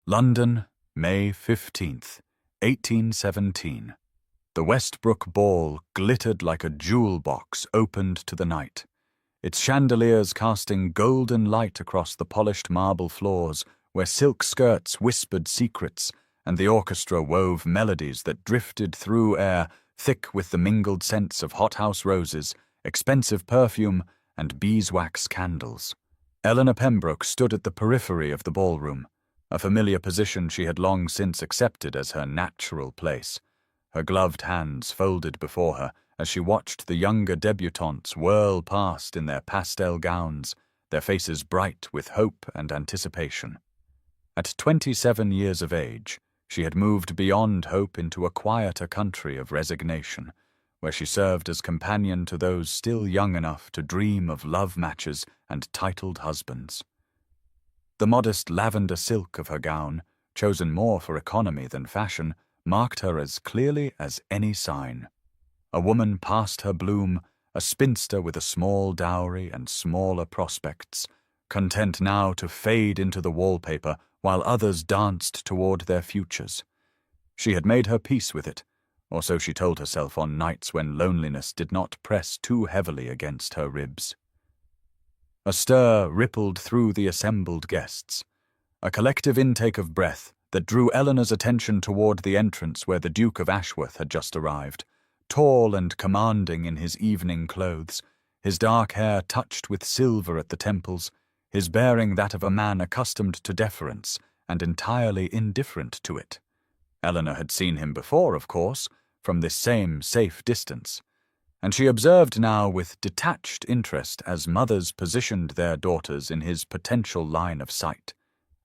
London, May 15th, 1817. The Westbrook Ball glittered like a jewel box opened to the night, its chandeliers casting golden light across the polished marble floors where silk skirts whispered secrets and the orchestra wove melodies that drifted through air thick with the mingled scents of hothouse roses, expensive perfume, and beeswax candles. Eleanor Pembroke stood at the periphery of the ballroom, a familiar position she had long since accepted as her natural place, her gloved hands folded before her as she watched the younger debutantes whirl past in their pastel gowns, their faces bright with hope and anticipation. At 27 years of age, she had moved beyond hope into a quieter country of resignation, where she served as companion to those still young enough to dream of love matches and titled husbands. The modest lavender silk of her gown, chosen more for economy than fashion, marked her as clearly as any sign. A woman past her bloom, a spinster with a small dowry and smaller prospects, content now to fade into the wallpaper while others danced toward their futures. She had made her peace with it, or so she told herself on nights when loneliness did not press too heavily against her ribs. A stir rippled through the assembled guests, a collective intake of breath that drew Eleanor's attention toward the entrance where the Duke of Ashworth had just arrived, tall and commanding in his evening clothes, his dark hair touched with silver at the temples, his bearing that of a man accustomed to deference and entirely indifferent to it. Eleanor had seen him before, of course, from this same safe distance, and she observed now with detached interest as mothers positioned their daughters in his potential line of sight,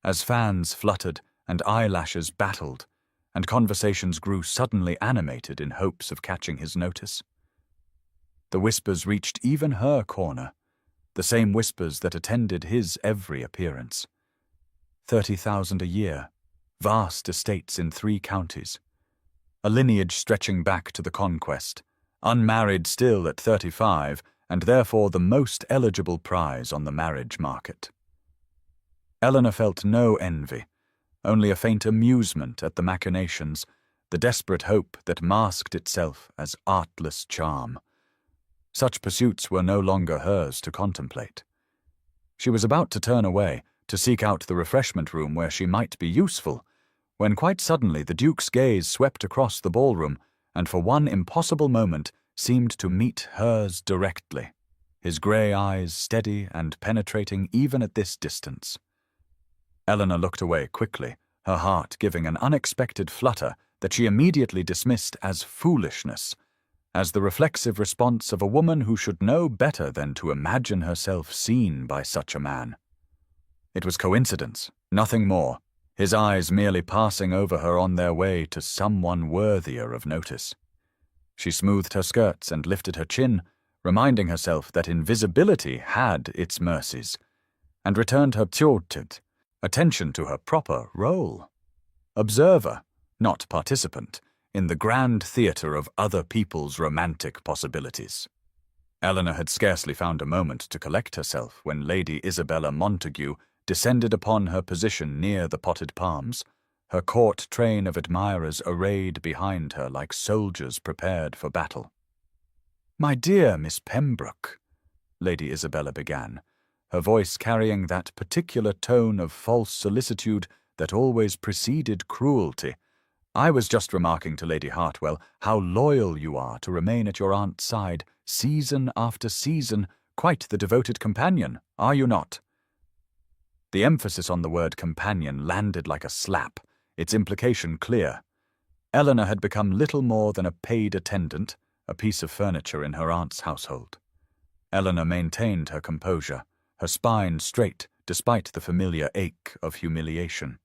as fans fluttered and eyelashes battled, and conversations grew suddenly animated in hopes of catching his notice. The whispers reached even her corner, the same whispers that attended his every appearance. 30,000 a year, vast estates in 3 counties, a lineage stretching back to the Conquest, unmarried still at 35, and therefore the most eligible prize on the marriage market. Eleanor felt no envy, only a faint amusement at the machinations, the desperate hope that masked itself as artless charm. Such pursuits were no longer hers to contemplate. She was about to turn away, to seek out the refreshment room where she might be useful, when quite suddenly the Duke's gaze swept across the ballroom and for one impossible moment seemed to meet hers directly, his grey eyes steady and penetrating even at this distance. Eleanor looked away quickly, her heart giving an unexpected flutter that she immediately dismissed as foolishness, as the reflexive response of a woman who should know better than to imagine herself seen by such a man. It was coincidence, nothing more, his eyes merely passing over her on their way to someone worthier of notice. She smoothed her skirts and lifted her chin, reminding herself that invisibility had its mercies, and returned her pjorted, attention to her proper role. Observer, not participant, in the grand theatre of other people's romantic possibilities. Eleanor had scarcely found a moment to collect herself when Lady Isabella Montague descended upon her position near the potted palms, her court train of admirers arrayed behind her like soldiers prepared for battle. "My dear Miss Pembroke," Lady Isabella began, her voice carrying that particular tone of false solicitude that always preceded cruelty, "I was just remarking to Lady Hartwell how loyal you are to remain at your aunt's side, season after season, quite the devoted companion, are you not?" The emphasis on the word companion landed like a slap, its implication clear. Eleanor had become little more than a paid attendant, a piece of furniture in her aunt's household. Eleanor maintained her composure, her spine straight despite the familiar ache of humiliation.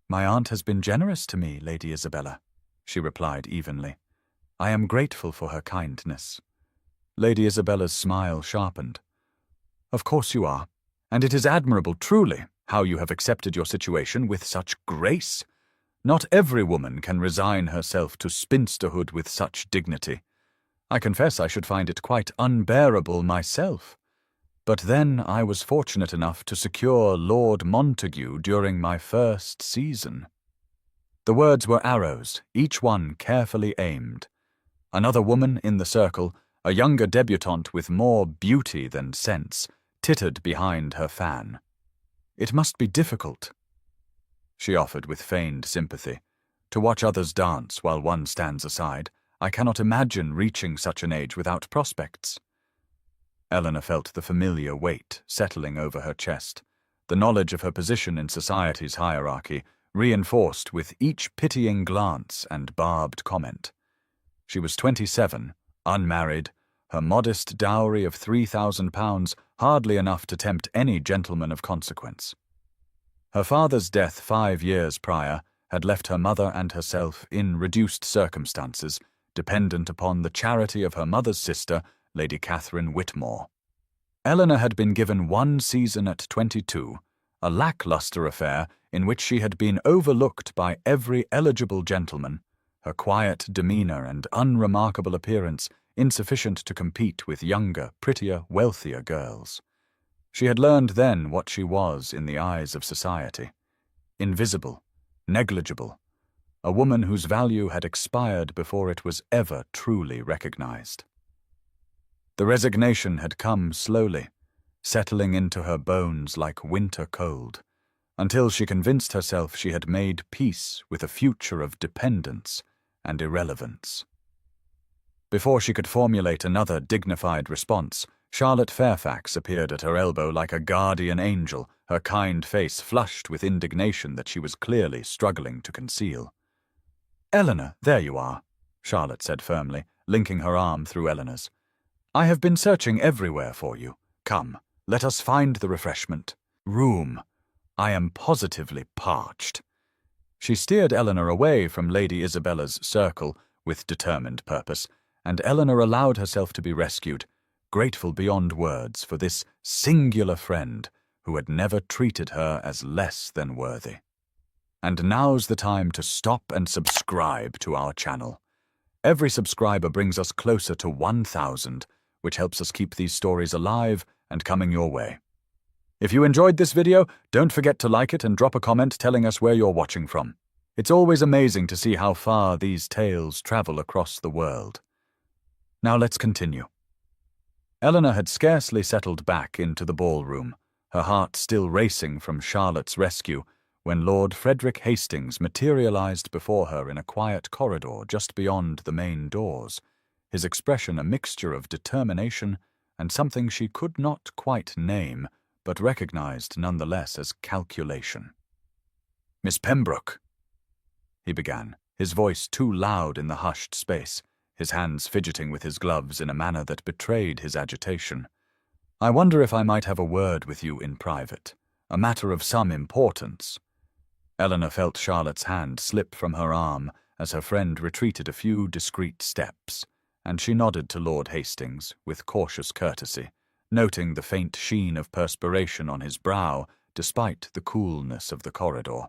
"My aunt has been generous to me, Lady Isabella," she replied evenly. "I am grateful for her kindness." Lady Isabella's smile sharpened. "Of course you are, and it is admirable, truly, how you have accepted your situation with such grace. Not every woman can resign herself to spinsterhood with such dignity. I confess I should find it quite unbearable myself. But then I was fortunate enough to secure Lord Montague during my first season." The words were arrows, each one carefully aimed. Another woman in the circle, a younger debutante with more beauty than sense, tittered behind her fan. "It must be difficult," she offered with feigned sympathy. "To watch others dance while one stands aside. I cannot imagine reaching such an age without prospects." Eleanor felt the familiar weight settling over her chest, the knowledge of her position in society's hierarchy, reinforced with each pitying glance and barbed comment. She was 27, unmarried, her modest dowry of £3,000 hardly enough to tempt any gentleman of consequence. Her father's death 5 years prior had left her mother and herself in reduced circumstances, dependent upon the charity of her mother's sister, Lady Catherine Whitmore. Eleanor had been given 1 season at 22, a lacklustre affair in which she had been overlooked by every eligible gentleman, her quiet demeanour and unremarkable appearance insufficient to compete with younger, prettier, wealthier girls. She had learned then what she was in the eyes of society: invisible, negligible, a woman whose value had expired before it was ever truly recognized. The resignation had come slowly, settling into her bones like winter cold, until she convinced herself she had made peace with a future of dependence and irrelevance. Before she could formulate another dignified response, Charlotte Fairfax appeared at her elbow like a guardian angel, her kind face flushed with indignation that she was clearly struggling to conceal. "Eleanor, there you are," Charlotte said firmly, linking her arm through Eleanor's. "I have been searching everywhere for you. Come, let us find the refreshment room. I am positively parched." She steered Eleanor away from Lady Isabella's circle with determined purpose, and Eleanor allowed herself to be rescued, grateful beyond words for this singular friend who had never treated her as less than worthy. And now's the time to stop and subscribe to our channel. Every subscriber brings us closer to 1,000, which helps us keep these stories alive and coming your way. If you enjoyed this video, don't forget to like it and drop a comment telling us where you're watching from. It's always amazing to see how far these tales travel across the world. Now let's continue. Eleanor had scarcely settled back into the ballroom, her heart still racing from Charlotte's rescue, when Lord Frederick Hastings materialized before her in a quiet corridor just beyond the main doors, his expression a mixture of determination and something she could not quite name, but recognized nonetheless as calculation. "Miss Pembroke," he began, his voice too loud in the hushed space, his hands fidgeting with his gloves in a manner that betrayed his agitation. "I wonder if I might have a word with you in private, a matter of some importance." Eleanor felt Charlotte's hand slip from her arm as her friend retreated a few discreet steps, and she nodded to Lord Hastings with cautious courtesy, noting the faint sheen of perspiration on his brow despite the coolness of the corridor.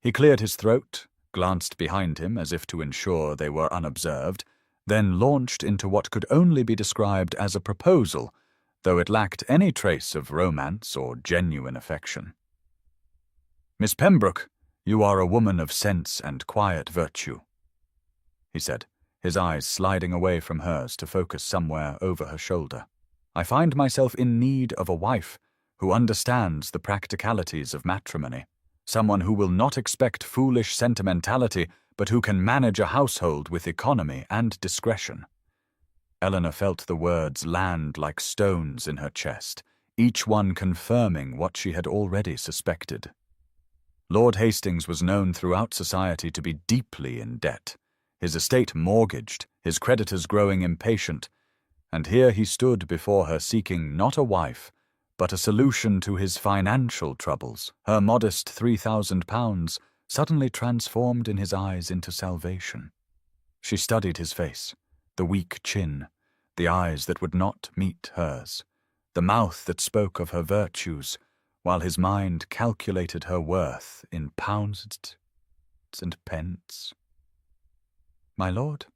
He cleared his throat, glanced behind him as if to ensure they were unobserved, then launched into what could only be described as a proposal, though it lacked any trace of romance or genuine affection. "Miss Pembroke, you are a woman of sense and quiet virtue," he said, his eyes sliding away from hers to focus somewhere over her shoulder. "I find myself in need of a wife who understands the practicalities of matrimony, someone who will not expect foolish sentimentality, but who can manage a household with economy and discretion." Eleanor felt the words land like stones in her chest, each one confirming what she had already suspected. Lord Hastings was known throughout society to be deeply in debt, his estate mortgaged, his creditors growing impatient, and here he stood before her seeking not a wife, but a solution to his financial troubles, her modest £3,000 suddenly transformed in his eyes into salvation. She studied his face, the weak chin, the eyes that would not meet hers, the mouth that spoke of her virtues, while his mind calculated her worth in pounds and pence. "My lord,"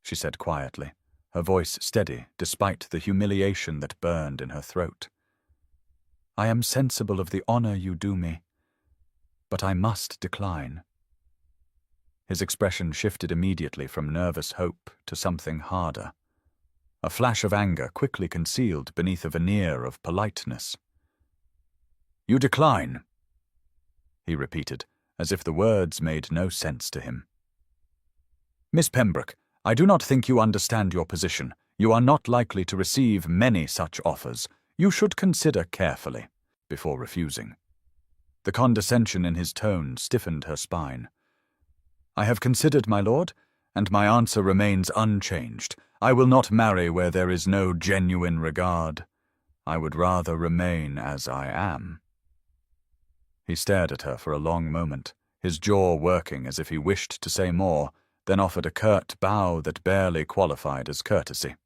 she said quietly, her voice steady despite the humiliation that burned in her throat. "I am sensible of the honor you do me, but I must decline." His expression shifted immediately from nervous hope to something harder. A flash of anger quickly concealed beneath a veneer of politeness. "You decline," he repeated, as if the words made no sense to him. "Miss Pembroke, I do not think you understand your position. You are not likely to receive many such offers. You should consider carefully before refusing." The condescension in his tone stiffened her spine. "I have considered, my lord, and my answer remains unchanged. I will not marry where there is no genuine regard. I would rather remain as I am." He stared at her for a long moment, his jaw working as if he wished to say more, then offered a curt bow that barely qualified as courtesy.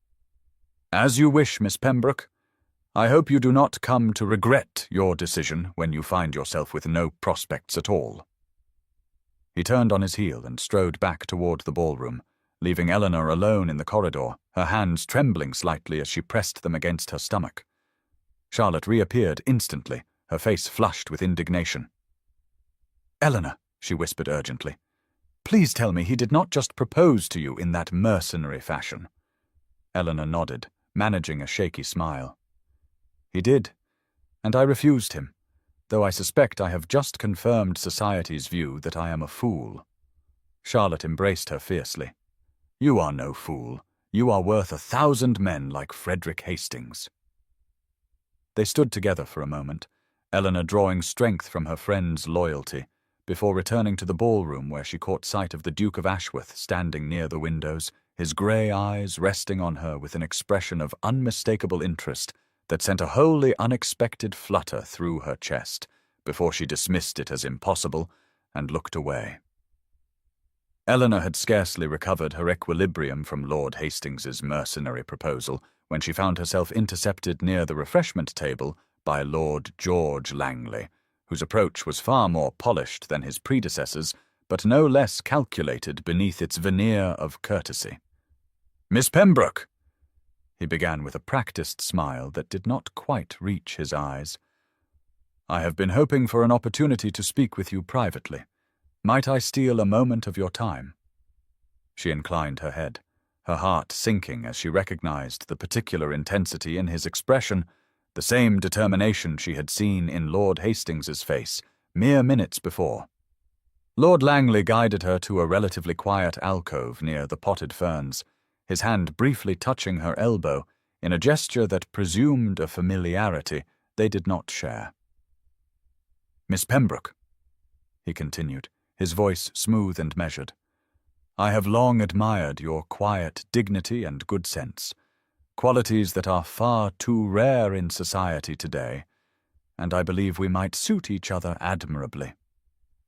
"As you wish, Miss Pembroke. I hope you do not come to regret your decision when you find yourself with no prospects at all." He turned on his heel and strode back toward the ballroom, leaving Eleanor alone in the corridor, her hands trembling slightly as she pressed them against her stomach. Charlotte reappeared instantly, her face flushed with indignation. "Eleanor," she whispered urgently, "please tell me he did not just propose to you in that mercenary fashion." Eleanor nodded, managing a shaky smile. "He did, and I refused him, though I suspect I have just confirmed society's view that I am a fool." Charlotte embraced her fiercely. "You are no fool. You are worth 1,000 men like Frederick Hastings." They stood together for a moment, Eleanor drawing strength from her friend's loyalty, before returning to the ballroom where she caught sight of the Duke of Ashworth standing near the windows, his grey eyes resting on her with an expression of unmistakable interest that sent a wholly unexpected flutter through her chest, before she dismissed it as impossible and looked away. Eleanor had scarcely recovered her equilibrium from Lord Hastings's mercenary proposal when she found herself intercepted near the refreshment table by Lord George Langley, whose approach was far more polished than his predecessors, but no less calculated beneath its veneer of courtesy. "Miss Pembroke," he began with a practiced smile that did not quite reach his eyes, "I have been hoping for an opportunity to speak with you privately. Might I steal a moment of your time?" She inclined her head, her heart sinking as she recognized the particular intensity in his expression, the same determination she had seen in Lord Hastings's face mere minutes before. Lord Langley guided her to a relatively quiet alcove near the potted ferns, his hand briefly touching her elbow in a gesture that presumed a familiarity they did not share. "Miss Pembroke," he continued, his voice smooth and measured, "I have long admired your quiet dignity and good sense, qualities that are far too rare in society today, and I believe we might suit each other admirably."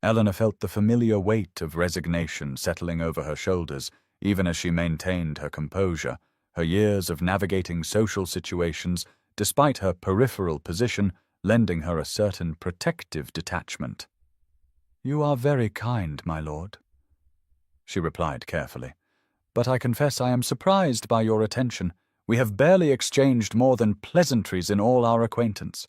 Eleanor felt the familiar weight of resignation settling over her shoulders, even as she maintained her composure, her years of navigating social situations, despite her peripheral position, lending her a certain protective detachment. "You are very kind, my lord," she replied carefully, "but I confess I am surprised by your attention. We have barely exchanged more than pleasantries in all our acquaintance."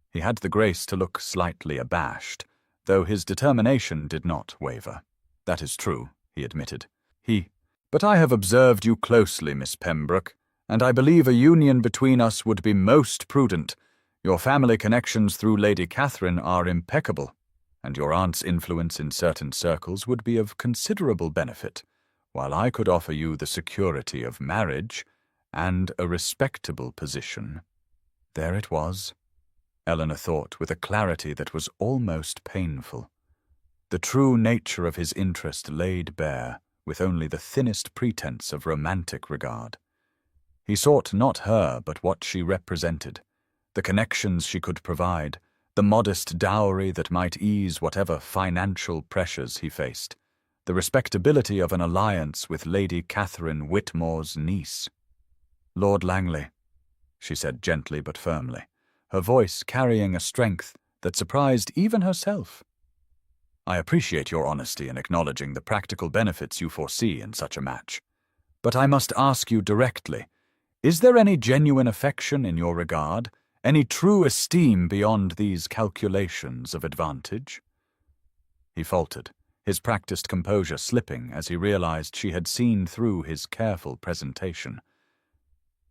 He had the grace to look slightly abashed, though his determination did not waver. "That is true," he admitted. "But I have observed you closely, Miss Pembroke, and I believe a union between us would be most prudent. Your family connections through Lady Catherine are impeccable, and your aunt's influence in certain circles would be of considerable benefit, while I could offer you the security of marriage and a respectable position." There it was, Eleanor thought with a clarity that was almost painful. The true nature of his interest laid bare, with only the thinnest pretense of romantic regard. He sought not her but what she represented, the connections she could provide, the modest dowry that might ease whatever financial pressures he faced, the respectability of an alliance with Lady Catherine Whitmore's niece. "Lord Langley," she said gently but firmly, her voice carrying a strength that surprised even herself, "I appreciate your honesty in acknowledging the practical benefits you foresee in such a match. But I must ask you directly, is there any genuine affection in your regard, any true esteem beyond these calculations of advantage?" He faltered, his practiced composure slipping as he realized she had seen through his careful presentation.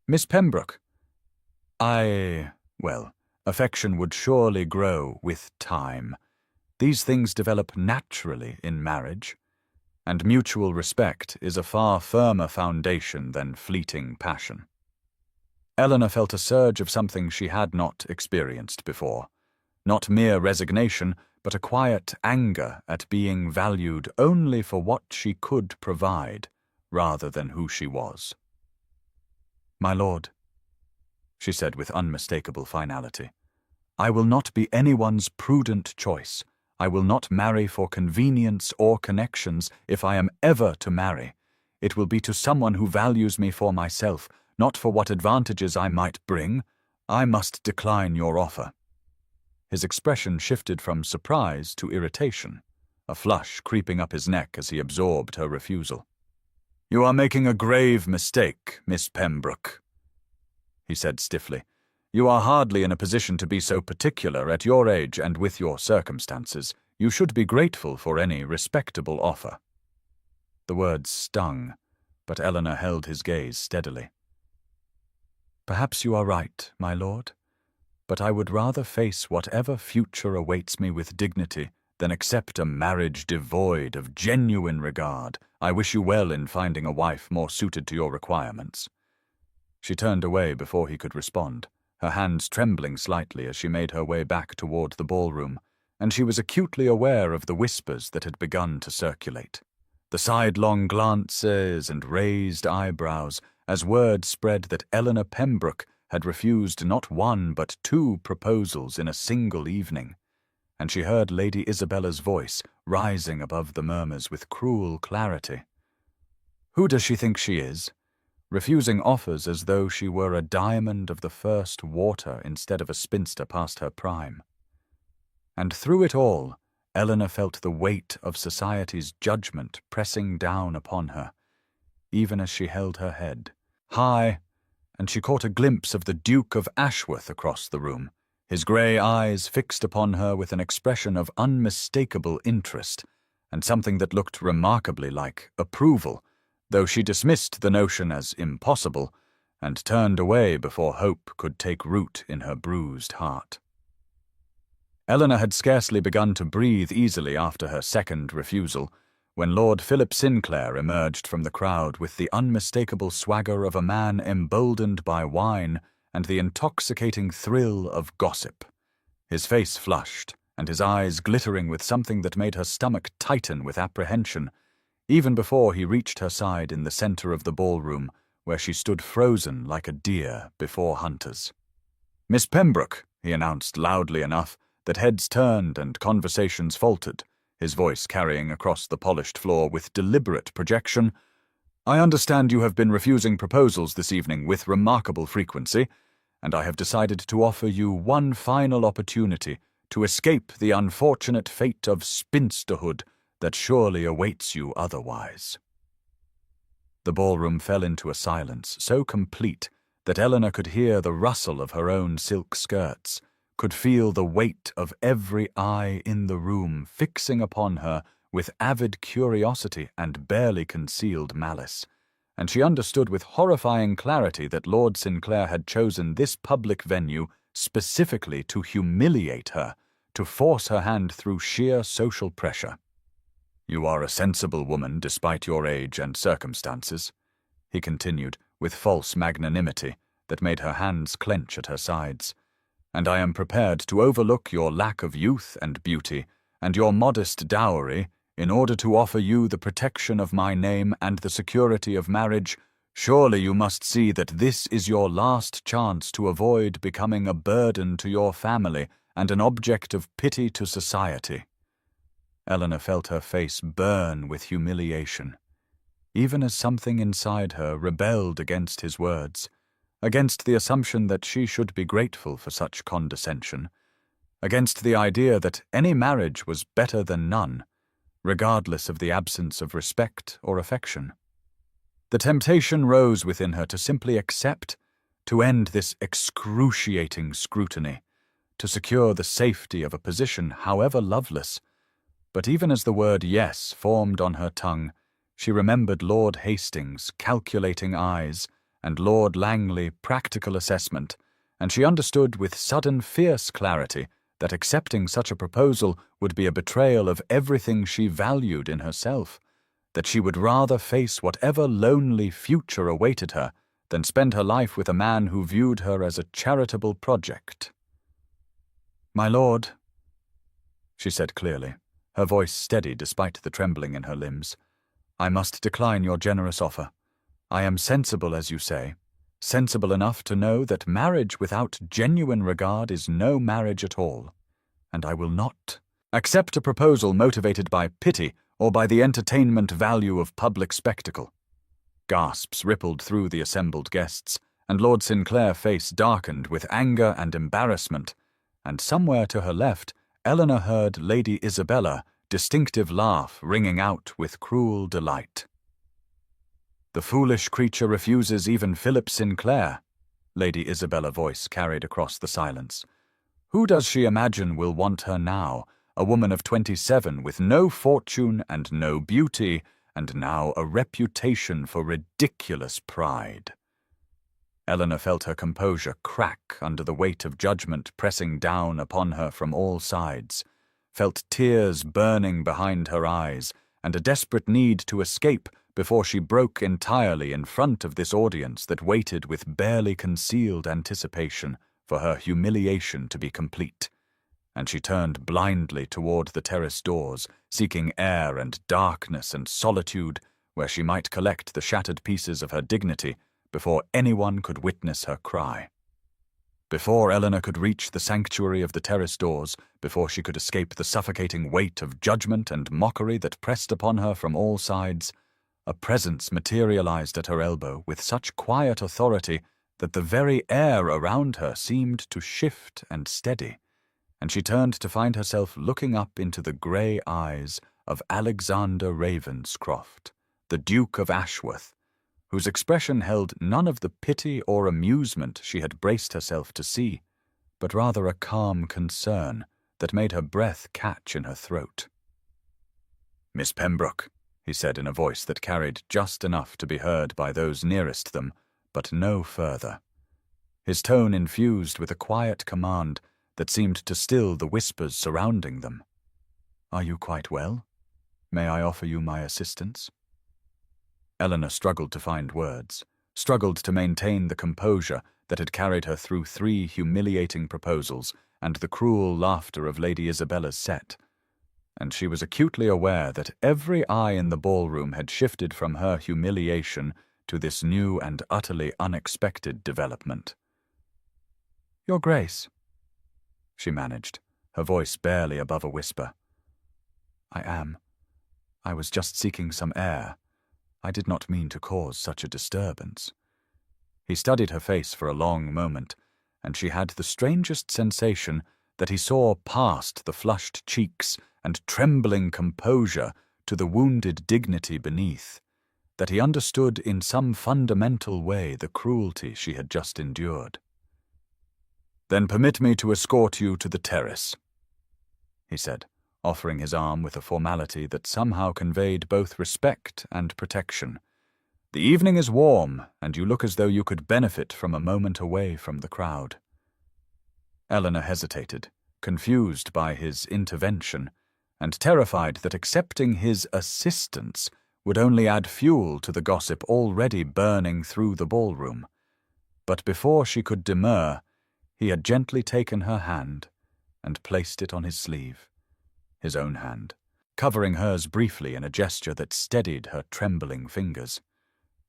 "Miss Pembroke, well, affection would surely grow with time. These things develop naturally in marriage, and mutual respect is a far firmer foundation than fleeting passion." Eleanor felt a surge of something she had not experienced before. Not mere resignation, but a quiet anger at being valued only for what she could provide, rather than who she was. "My lord," she said with unmistakable finality, "I will not be anyone's prudent choice. I will not marry for convenience or connections. If I am ever to marry, it will be to someone who values me for myself, not for what advantages I might bring. I must decline your offer." His expression shifted from surprise to irritation, a flush creeping up his neck as he absorbed her refusal. "You are making a grave mistake, Miss Pembroke," he said stiffly. "You are hardly in a position to be so particular at your age and with your circumstances. You should be grateful for any respectable offer." The words stung, but Eleanor held his gaze steadily. "Perhaps you are right, my lord, but I would rather face whatever future awaits me with dignity than accept a marriage devoid of genuine regard. I wish you well in finding a wife more suited to your requirements." She turned away before he could respond, her hands trembling slightly as she made her way back toward the ballroom, and she was acutely aware of the whispers that had begun to circulate. The sidelong glances and raised eyebrows, as word spread that Eleanor Pembroke had refused not one but 2 proposals in a single evening, and she heard Lady Isabella's voice rising above the murmurs with cruel clarity. "Who does she think she is? Refusing offers as though she were a diamond of the first water instead of a spinster past her prime." And through it all, Eleanor felt the weight of society's judgment pressing down upon her, even as she held her head high, and she caught a glimpse of the Duke of Ashworth across the room, his grey eyes fixed upon her with an expression of unmistakable interest, and something that looked remarkably like approval, though she dismissed the notion as impossible, and turned away before hope could take root in her bruised heart. Eleanor had scarcely begun to breathe easily after her second refusal, when Lord Philip Sinclair emerged from the crowd with the unmistakable swagger of a man emboldened by wine and the intoxicating thrill of gossip. His face flushed, and his eyes glittering with something that made her stomach tighten with apprehension, even before he reached her side in the center of the ballroom, where she stood frozen like a deer before hunters. "Miss Pembroke," he announced loudly enough that heads turned and conversations faltered, his voice carrying across the polished floor with deliberate projection, "I understand you have been refusing proposals this evening with remarkable frequency, and I have decided to offer you one final opportunity to escape the unfortunate fate of spinsterhood that surely awaits you otherwise." The ballroom fell into a silence so complete that Eleanor could hear the rustle of her own silk skirts, could feel the weight of every eye in the room fixing upon her with avid curiosity and barely concealed malice, and she understood with horrifying clarity that Lord Sinclair had chosen this public venue specifically to humiliate her, to force her hand through sheer social pressure. "You are a sensible woman despite your age and circumstances," he continued with false magnanimity that made her hands clench at her sides, "and I am prepared to overlook your lack of youth and beauty and your modest dowry in order to offer you the protection of my name and the security of marriage. Surely you must see that this is your last chance to avoid becoming a burden to your family and an object of pity to society." Eleanor felt her face burn with humiliation, even as something inside her rebelled against his words, against the assumption that she should be grateful for such condescension, against the idea that any marriage was better than none, regardless of the absence of respect or affection. The temptation rose within her to simply accept, to end this excruciating scrutiny, to secure the safety of a position however loveless. But even as the word yes formed on her tongue, she remembered Lord Hastings' calculating eyes and Lord Langley practical assessment, and she understood with sudden fierce clarity that accepting such a proposal would be a betrayal of everything she valued in herself, that she would rather face whatever lonely future awaited her than spend her life with a man who viewed her as a charitable project. "My lord," she said clearly, her voice steady despite the trembling in her limbs, "I must decline your generous offer. I am sensible, as you say, sensible enough to know that marriage without genuine regard is no marriage at all, and I will not accept a proposal motivated by pity or by the entertainment value of public spectacle." Gasps rippled through the assembled guests, and Lord Sinclair's face darkened with anger and embarrassment, and somewhere to her left, Eleanor heard Lady Isabella's distinctive laugh ringing out with cruel delight. "The foolish creature refuses even Philip Sinclair," Lady Isabella's voice carried across the silence. "Who does she imagine will want her now, a woman of 27 with no fortune and no beauty, and now a reputation for ridiculous pride?" Eleanor felt her composure crack under the weight of judgment pressing down upon her from all sides, felt tears burning behind her eyes, and a desperate need to escape before she broke entirely in front of this audience that waited with barely concealed anticipation for her humiliation to be complete. And she turned blindly toward the terrace doors, seeking air and darkness and solitude where she might collect the shattered pieces of her dignity before anyone could witness her cry. Before Eleanor could reach the sanctuary of the terrace doors, before she could escape the suffocating weight of judgment and mockery that pressed upon her from all sides, a presence materialized at her elbow with such quiet authority that the very air around her seemed to shift and steady, and she turned to find herself looking up into the grey eyes of Alexander Ravenscroft, the Duke of Ashworth, whose expression held none of the pity or amusement she had braced herself to see, but rather a calm concern that made her breath catch in her throat. "Miss Pembroke," he said in a voice that carried just enough to be heard by those nearest them, but no further. His tone infused with a quiet command that seemed to still the whispers surrounding them. "Are you quite well? May I offer you my assistance?" Eleanor struggled to find words, struggled to maintain the composure that had carried her through 3 humiliating proposals and the cruel laughter of Lady Isabella's set, and she was acutely aware that every eye in the ballroom had shifted from her humiliation to this new and utterly unexpected development. "Your Grace," she managed, her voice barely above a whisper. I was just seeking some air. I did not mean to cause such a disturbance." He studied her face for a long moment, and she had the strangest sensation that he saw past the flushed cheeks and trembling composure to the wounded dignity beneath, that he understood in some fundamental way the cruelty she had just endured. "Then permit me to escort you to the terrace," he said, offering his arm with a formality that somehow conveyed both respect and protection. "The evening is warm, and you look as though you could benefit from a moment away from the crowd." Eleanor hesitated, confused by his intervention, and terrified that accepting his assistance would only add fuel to the gossip already burning through the ballroom. But before she could demur, he had gently taken her hand and placed it on his sleeve, his own hand, covering hers briefly in a gesture that steadied her trembling fingers.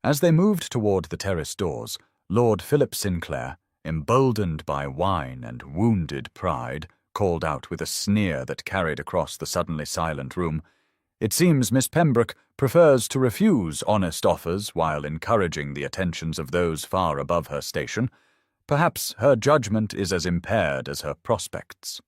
As they moved toward the terrace doors, Lord Philip Sinclair, emboldened by wine and wounded pride, called out with a sneer that carried across the suddenly silent room, "It seems Miss Pembroke prefers to refuse honest offers while encouraging the attentions of those far above her station. Perhaps her judgment is as impaired as her prospects."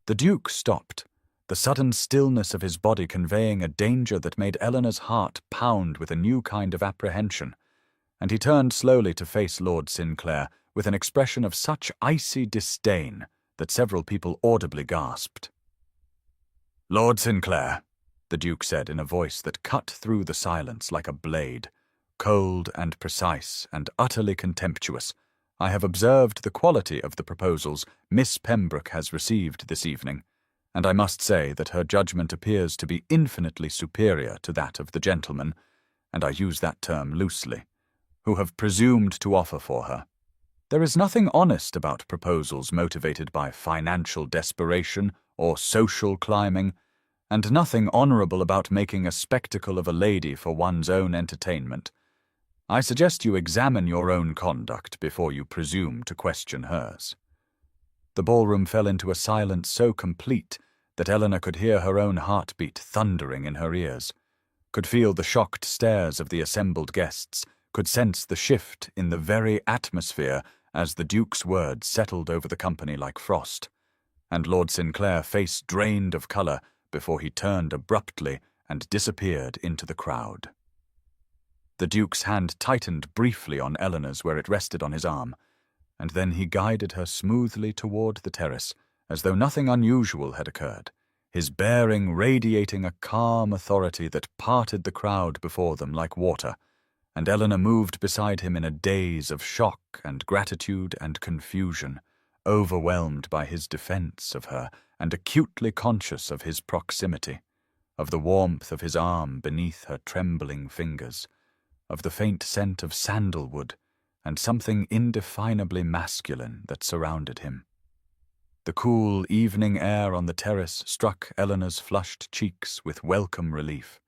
The Duke stopped, the sudden stillness of his body conveying a danger that made Eleanor's heart pound with a new kind of apprehension, and he turned slowly to face Lord Sinclair with an expression of such icy disdain that several people audibly gasped. "Lord Sinclair," the Duke said in a voice that cut through the silence like a blade, cold and precise and utterly contemptuous, "I have observed the quality of the proposals Miss Pembroke has received this evening, and I must say that her judgment appears to be infinitely superior to that of the gentlemen, and I use that term loosely, who have presumed to offer for her. There is nothing honest about proposals motivated by financial desperation or social climbing, and nothing honourable about making a spectacle of a lady for one's own entertainment. I suggest you examine your own conduct before you presume to question hers." The ballroom fell into a silence so complete that Eleanor could hear her own heartbeat thundering in her ears, could feel the shocked stares of the assembled guests, could sense the shift in the very atmosphere as the Duke's words settled over the company like frost, and Lord Sinclair's face drained of colour before he turned abruptly and disappeared into the crowd. The Duke's hand tightened briefly on Eleanor's where it rested on his arm, and then he guided her smoothly toward the terrace, as though nothing unusual had occurred, his bearing radiating a calm authority that parted the crowd before them like water, and Eleanor moved beside him in a daze of shock and gratitude and confusion, overwhelmed by his defence of her and acutely conscious of his proximity, of the warmth of his arm beneath her trembling fingers, of the faint scent of sandalwood and something indefinably masculine that surrounded him. The cool evening air on the terrace struck Eleanor's flushed cheeks with welcome relief,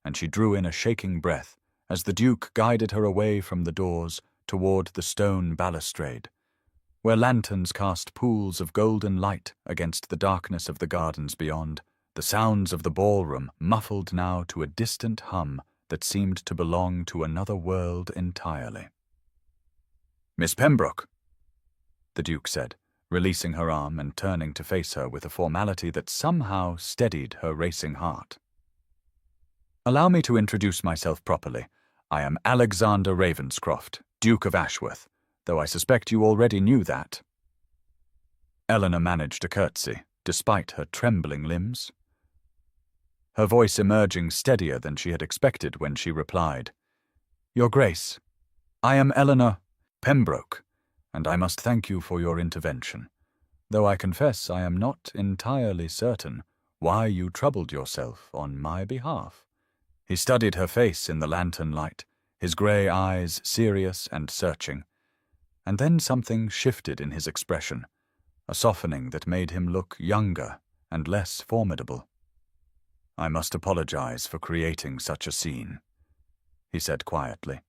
and she drew in a shaking breath as the Duke guided her away from the doors toward the stone balustrade, where lanterns cast pools of golden light against the darkness of the gardens beyond, the sounds of the ballroom muffled now to a distant hum that seemed to belong to another world entirely. "Miss Pembroke," the Duke said, releasing her arm and turning to face her with a formality that somehow steadied her racing heart. "Allow me to introduce myself properly. I am Alexander Ravenscroft, Duke of Ashworth, though I suspect you already knew that." Eleanor managed a curtsy, despite her trembling limbs, her voice emerging steadier than she had expected when she replied, "Your Grace, I am Eleanor Pembroke, and I must thank you for your intervention, though I confess I am not entirely certain why you troubled yourself on my behalf." He studied her face in the lantern light, his grey eyes serious and searching, and then something shifted in his expression, a softening that made him look younger and less formidable. "I must apologize for creating such a scene," he said quietly,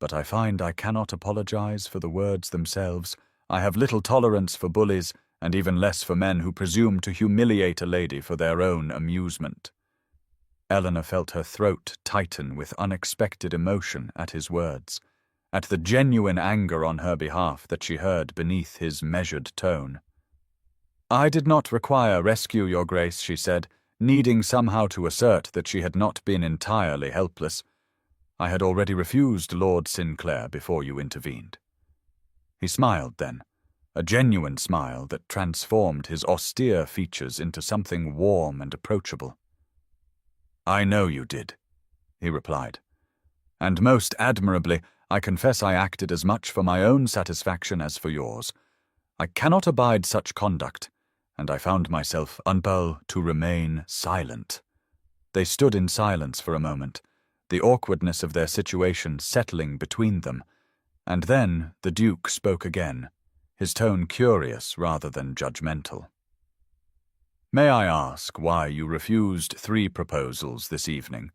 "but I find I cannot apologize for the words themselves. I have little tolerance for bullies, and even less for men who presume to humiliate a lady for their own amusement." Eleanor felt her throat tighten with unexpected emotion at his words, at the genuine anger on her behalf that she heard beneath his measured tone. "I did not require rescue, Your Grace," she said, needing somehow to assert that she had not been entirely helpless. "I had already refused Lord Sinclair before you intervened." He smiled then, a genuine smile that transformed his austere features into something warm and approachable. "I know you did," he replied, "and most admirably. I confess I acted as much for my own satisfaction as for yours. I cannot abide such conduct, and I found myself unable to remain silent." They stood in silence for a moment, the awkwardness of their situation settling between them, and then the Duke spoke again, his tone curious rather than judgmental. "May I ask why you refused 3 proposals this evening?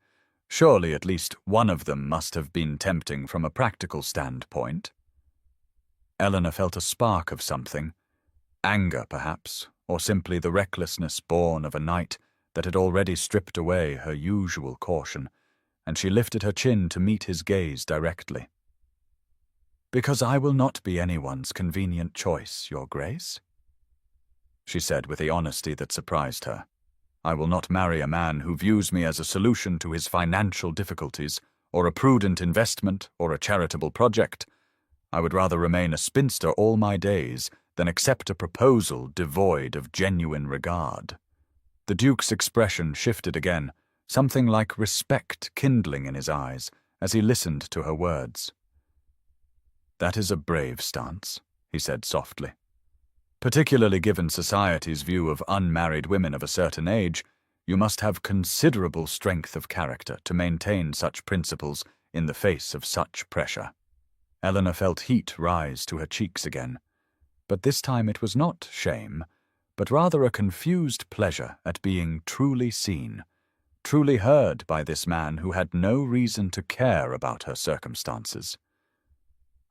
Surely at least one of them must have been tempting from a practical standpoint." Eleanor felt a spark of something, anger perhaps, or simply the recklessness born of a night that had already stripped away her usual caution, and she lifted her chin to meet his gaze directly. "Because I will not be anyone's convenient choice, Your Grace," she said with the honesty that surprised her. I will not marry a man who views me as a solution to his financial difficulties, or a prudent investment, or a charitable project. I would rather remain a spinster all my days than accept a proposal devoid of genuine regard." The Duke's expression shifted again, something like respect kindling in his eyes as he listened to her words. "That is a brave stance," he said softly. "Particularly given society's view of unmarried women of a certain age, you must have considerable strength of character to maintain such principles in the face of such pressure." Eleanor felt heat rise to her cheeks again, but this time it was not shame, but rather a confused pleasure at being truly seen, truly heard by this man who had no reason to care about her circumstances.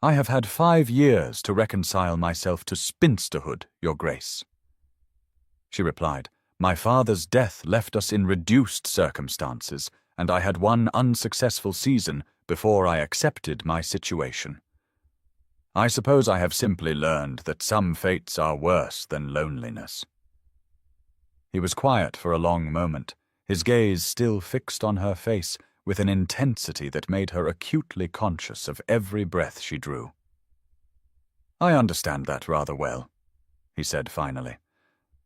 "I have had 5 years to reconcile myself to spinsterhood, Your Grace," she replied. "My father's death left us in reduced circumstances, and I had one unsuccessful season before I accepted my situation. I suppose I have simply learned that some fates are worse than loneliness." He was quiet for a long moment, his gaze still fixed on her face with an intensity that made her acutely conscious of every breath she drew. "I understand that rather well," he said finally.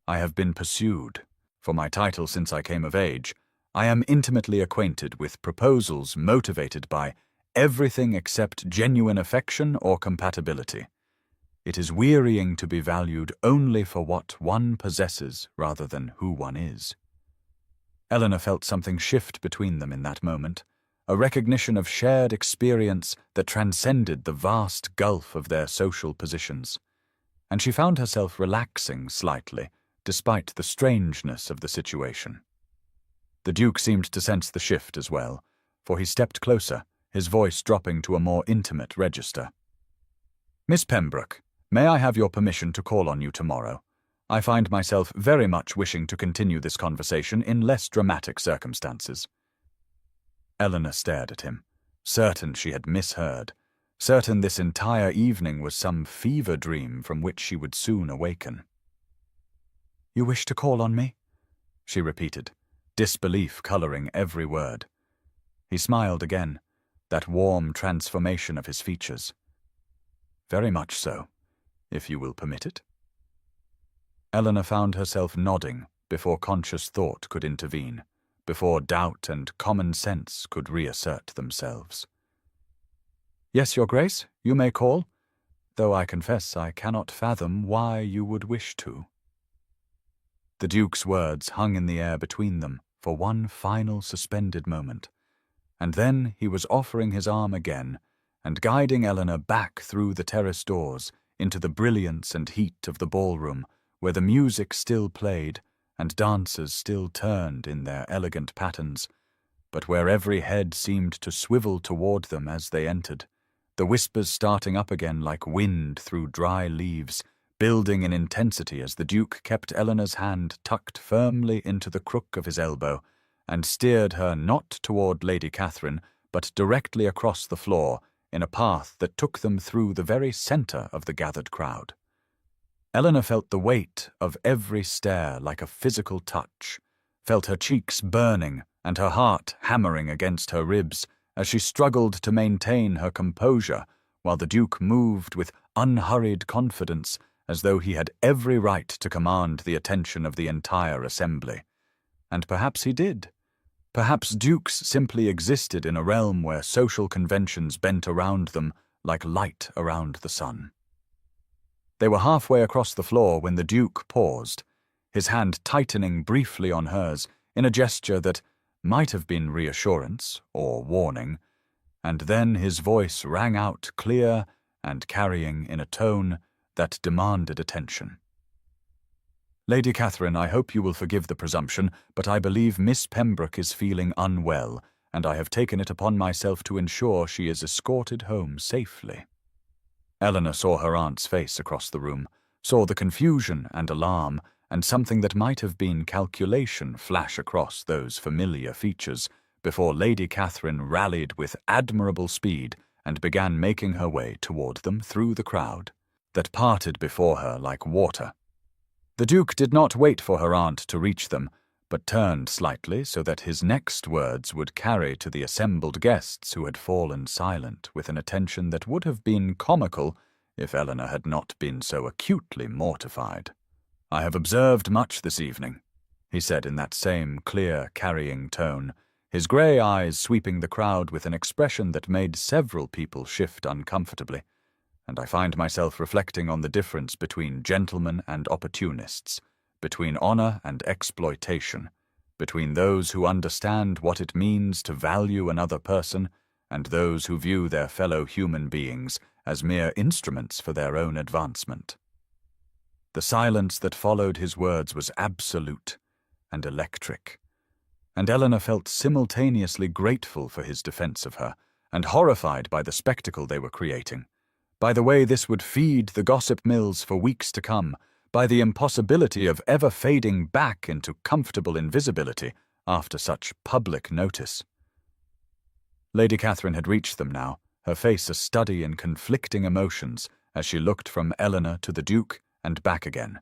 "I have been pursued. For my title since I came of age, I am intimately acquainted with proposals motivated by everything except genuine affection or compatibility. It is wearying to be valued only for what one possesses rather than who one is." Eleanor felt something shift between them in that moment, a recognition of shared experience that transcended the vast gulf of their social positions, and she found herself relaxing slightly, despite the strangeness of the situation. The Duke seemed to sense the shift as well, for he stepped closer, his voice dropping to a more intimate register. "Miss Pembroke, may I have your permission to call on you tomorrow? I find myself very much wishing to continue this conversation in less dramatic circumstances." Eleanor stared at him, certain she had misheard, certain this entire evening was some fever dream from which she would soon awaken. "You wish to call on me?" she repeated, disbelief coloring every word. He smiled again, that warm transformation of his features. "Very much so, if you will permit it." Eleanor found herself nodding before conscious thought could intervene, before doubt and common sense could reassert themselves. "Yes, Your Grace, you may call, though I confess I cannot fathom why you would wish to." The Duke's words hung in the air between them for one final suspended moment, and then he was offering his arm again and guiding Eleanor back through the terrace doors into the brilliance and heat of the ballroom, where the music still played and dancers still turned in their elegant patterns, but where every head seemed to swivel toward them as they entered, the whispers starting up again like wind through dry leaves, building in intensity as the Duke kept Eleanor's hand tucked firmly into the crook of his elbow and steered her not toward Lady Catherine, but directly across the floor in a path that took them through the very center of the gathered crowd. Eleanor felt the weight of every stare like a physical touch, felt her cheeks burning and her heart hammering against her ribs as she struggled to maintain her composure while the Duke moved with unhurried confidence as though he had every right to command the attention of the entire assembly. And perhaps he did. Perhaps dukes simply existed in a realm where social conventions bent around them like light around the sun. They were halfway across the floor when the Duke paused, his hand tightening briefly on hers in a gesture that might have been reassurance or warning, and then his voice rang out clear and carrying in a tone that demanded attention. "Lady Catherine, I hope you will forgive the presumption, but I believe Miss Pembroke is feeling unwell, and I have taken it upon myself to ensure she is escorted home safely." Eleanor saw her aunt's face across the room, saw the confusion and alarm, and something that might have been calculation flash across those familiar features, before Lady Catherine rallied with admirable speed and began making her way toward them through the crowd that parted before her like water. The Duke did not wait for her aunt to reach them, but turned slightly so that his next words would carry to the assembled guests who had fallen silent with an attention that would have been comical if Eleanor had not been so acutely mortified. "I have observed much this evening," he said in that same clear, carrying tone, his grey eyes sweeping the crowd with an expression that made several people shift uncomfortably, "and I find myself reflecting on the difference between gentlemen and opportunists, between honor and exploitation, between those who understand what it means to value another person and those who view their fellow human beings as mere instruments for their own advancement." The silence that followed his words was absolute and electric, and Eleanor felt simultaneously grateful for his defense of her and horrified by the spectacle they were creating, by the way this would feed the gossip mills for weeks to come, by the impossibility of ever fading back into comfortable invisibility after such public notice. Lady Catherine had reached them now, her face a study in conflicting emotions as she looked from Eleanor to the Duke and back again,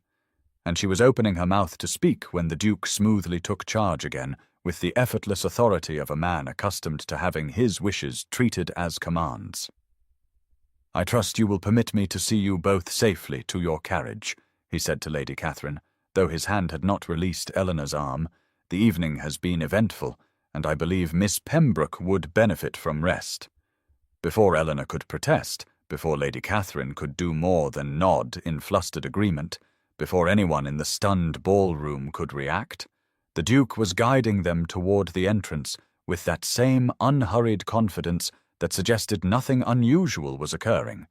and she was opening her mouth to speak when the Duke smoothly took charge again, with the effortless authority of a man accustomed to having his wishes treated as commands. "I trust you will permit me to see you both safely to your carriage," he said to Lady Catherine, though his hand had not released Eleanor's arm. "The evening has been eventful, and I believe Miss Pembroke would benefit from rest." Before Eleanor could protest, before Lady Catherine could do more than nod in flustered agreement, before anyone in the stunned ballroom could react, the Duke was guiding them toward the entrance with that same unhurried confidence that suggested nothing unusual was occurring.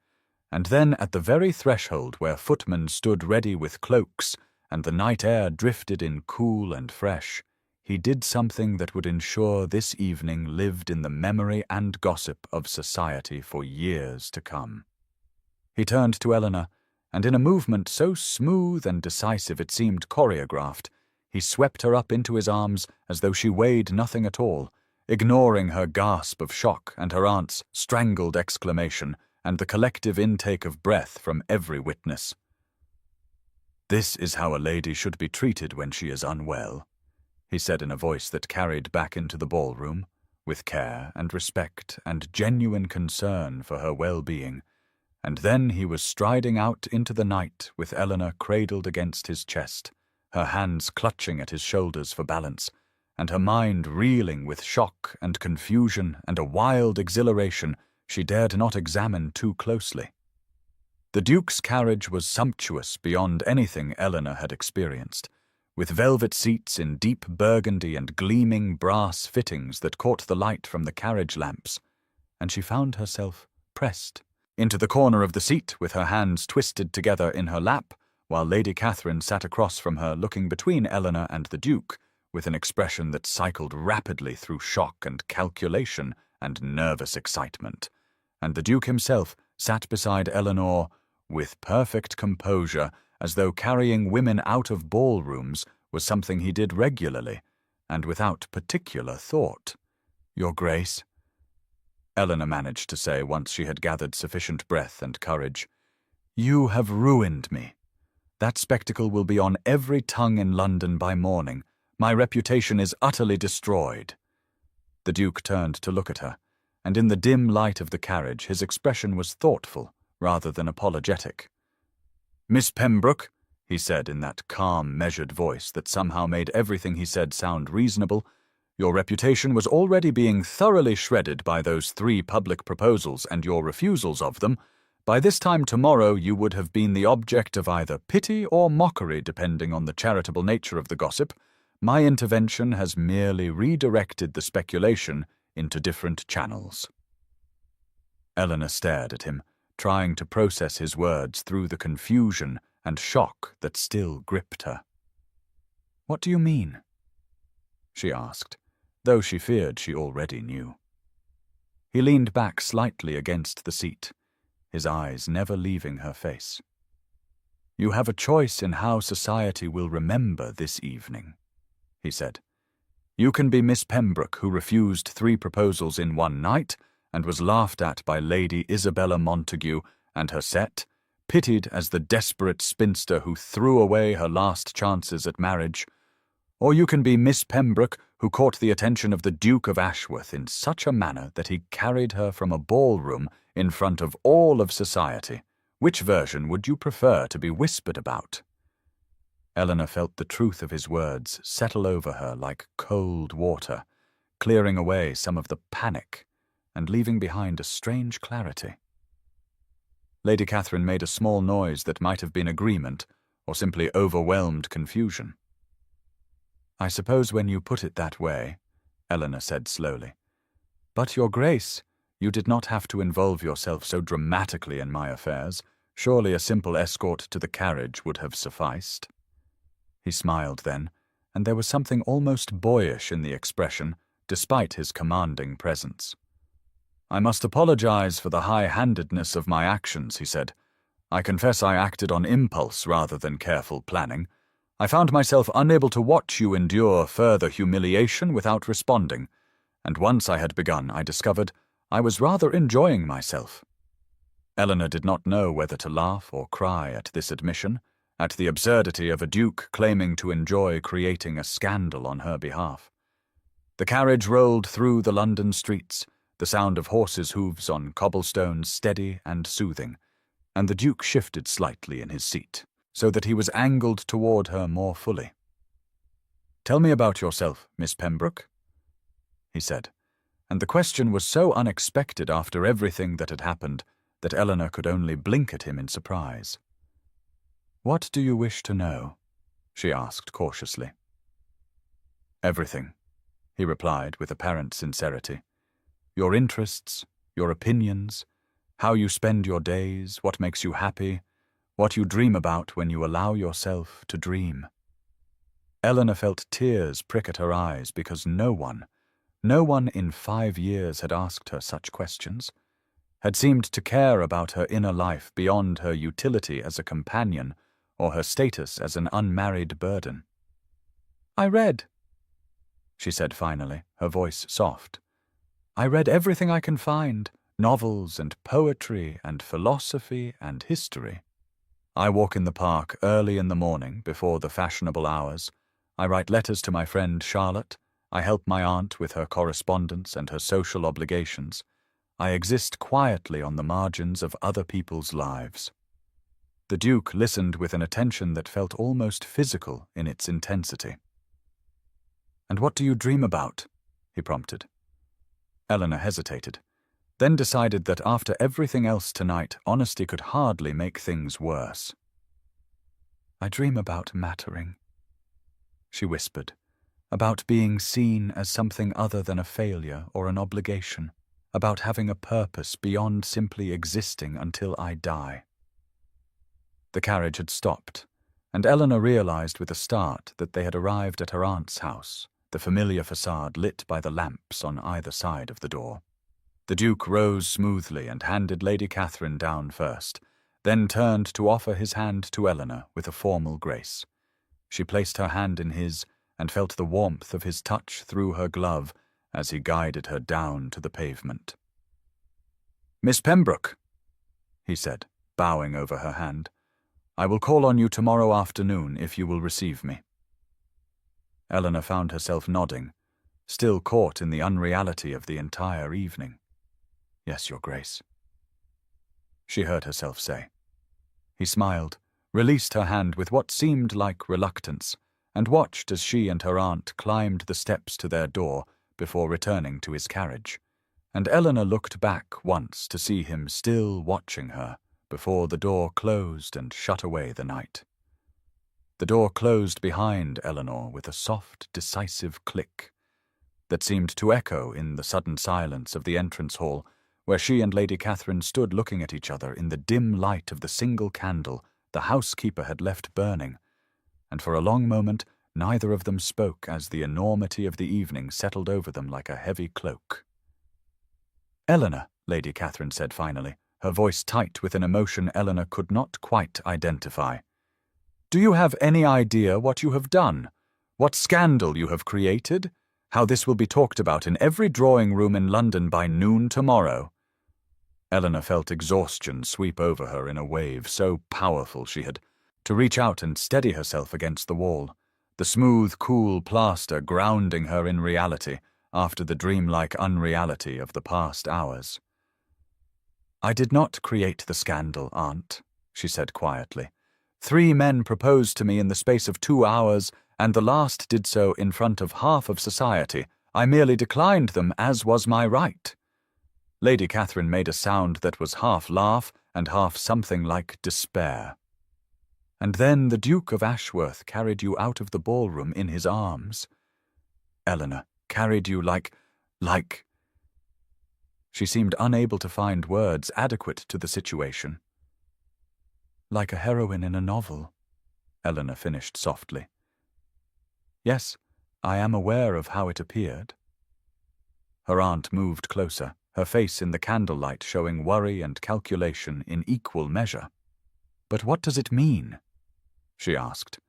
And then at the very threshold where footmen stood ready with cloaks and the night air drifted in cool and fresh, he did something that would ensure this evening lived in the memory and gossip of society for years to come. He turned to Eleanor, and in a movement so smooth and decisive it seemed choreographed, he swept her up into his arms as though she weighed nothing at all, ignoring her gasp of shock and her aunt's strangled exclamation and the collective intake of breath from every witness. "This is how a lady should be treated when she is unwell," he said in a voice that carried back into the ballroom, with care and respect and genuine concern for her well-being, and then he was striding out into the night with Eleanor cradled against his chest, her hands clutching at his shoulders for balance, and her mind reeling with shock and confusion and a wild exhilaration she dared not examine too closely. The Duke's carriage was sumptuous beyond anything Eleanor had experienced, with velvet seats in deep burgundy and gleaming brass fittings that caught the light from the carriage lamps, and she found herself pressed into the corner of the seat with her hands twisted together in her lap, while Lady Catherine sat across from her looking between Eleanor and the Duke with an expression that cycled rapidly through shock and calculation and nervous excitement, and the Duke himself sat beside Eleanor with perfect composure, as though carrying women out of ballrooms was something he did regularly, and without particular thought. "Your Grace," Eleanor managed to say once she had gathered sufficient breath and courage, "you have ruined me. That spectacle will be on every tongue in London by morning. My reputation is utterly destroyed." The Duke turned to look at her, and in the dim light of the carriage his expression was thoughtful rather than apologetic. "Miss Pembroke," he said in that calm, measured voice that somehow made everything he said sound reasonable, "your reputation was already being thoroughly shredded by those 3 public proposals and your refusals of them. By this time tomorrow you would have been the object of either pity or mockery, depending on the charitable nature of the gossip. My intervention has merely redirected the speculation into different channels." Eleanor stared at him, trying to process his words through the confusion and shock that still gripped her. "What do you mean?" she asked, though she feared she already knew. He leaned back slightly against the seat, his eyes never leaving her face. "You have a choice in how society will remember this evening," he said. "You can be Miss Pembroke, who refused 3 proposals in one night and was laughed at by Lady Isabella Montague and her set, pitied as the desperate spinster who threw away her last chances at marriage. Or you can be Miss Pembroke, who caught the attention of the Duke of Ashworth in such a manner that he carried her from a ballroom in front of all of society. Which version would you prefer to be whispered about?" Eleanor felt the truth of his words settle over her like cold water, clearing away some of the panic and leaving behind a strange clarity. Lady Catherine made a small noise that might have been agreement or simply overwhelmed confusion. "I suppose when you put it that way," Eleanor said slowly. "But, Your Grace, you did not have to involve yourself so dramatically in my affairs. Surely a simple escort to the carriage would have sufficed." He smiled then, and there was something almost boyish in the expression, despite his commanding presence. "I must apologize for the high-handedness of my actions," he said. "I confess I acted on impulse rather than careful planning. I found myself unable to watch you endure further humiliation without responding, and once I had begun, I discovered I was rather enjoying myself." Eleanor did not know whether to laugh or cry at this admission, at the absurdity of a duke claiming to enjoy creating a scandal on her behalf. The carriage rolled through the London streets, the sound of horses' hooves on cobblestones steady and soothing, and the Duke shifted slightly in his seat, so that he was angled toward her more fully. "Tell me about yourself, Miss Pembroke," he said, and the question was so unexpected after everything that had happened that Eleanor could only blink at him in surprise. "What do you wish to know?" she asked cautiously. "Everything," he replied with apparent sincerity. "Your interests, your opinions, how you spend your days, what makes you happy, what you dream about when you allow yourself to dream." Eleanor felt tears prick at her eyes because no one in 5 years had asked her such questions, had seemed to care about her inner life beyond her utility as a companion or her status as an unmarried burden. "I read," she said finally, her voice soft. "I read everything I can find, novels and poetry and philosophy and history. I walk in the park early in the morning before the fashionable hours. I write letters to my friend Charlotte. I help my aunt with her correspondence and her social obligations. I exist quietly on the margins of other people's lives." The Duke listened with an attention that felt almost physical in its intensity. "And what do you dream about?" he prompted. Eleanor hesitated, then decided that after everything else tonight, honesty could hardly make things worse. "I dream about mattering," she whispered, "about being seen as something other than a failure or an obligation, about having a purpose beyond simply existing until I die." The carriage had stopped, and Eleanor realized with a start that they had arrived at her aunt's house, the familiar facade lit by the lamps on either side of the door. The Duke rose smoothly and handed Lady Catherine down first, then turned to offer his hand to Eleanor with a formal grace. She placed her hand in his and felt the warmth of his touch through her glove as he guided her down to the pavement. "Miss Pembroke," he said, bowing over her hand, "I will call on you tomorrow afternoon if you will receive me." Eleanor found herself nodding, still caught in the unreality of the entire evening. "Yes, Your Grace," she heard herself say. He smiled, released her hand with what seemed like reluctance, and watched as she and her aunt climbed the steps to their door before returning to his carriage, and Eleanor looked back once to see him still watching her before the door closed and shut away the night. The door closed behind Eleanor with a soft, decisive click that seemed to echo in the sudden silence of the entrance hall, where she and Lady Catherine stood looking at each other in the dim light of the single candle the housekeeper had left burning, and for a long moment neither of them spoke as the enormity of the evening settled over them like a heavy cloak. "Eleanor," Lady Catherine said finally, her voice tight with an emotion Eleanor could not quite identify, "do you have any idea what you have done? What scandal you have created? How this will be talked about in every drawing-room in London by noon tomorrow?" Eleanor felt exhaustion sweep over her in a wave so powerful she had to reach out and steady herself against the wall, the smooth, cool plaster grounding her in reality after the dreamlike unreality of the past hours. "I did not create the scandal, Aunt," she said quietly. "3 men proposed to me in the space of 2 hours, and the last did so in front of half of society. I merely declined them, as was my right." Lady Catherine made a sound that was half laugh and half something like despair. "And then the Duke of Ashworth carried you out of the ballroom in his arms. Eleanor, carried you like... She seemed unable to find words adequate to the situation. "Like a heroine in a novel," Eleanor finished softly. "Yes, I am aware of how it appeared." Her aunt moved closer, her face in the candlelight showing worry and calculation in equal measure. "But what does it mean?" she asked.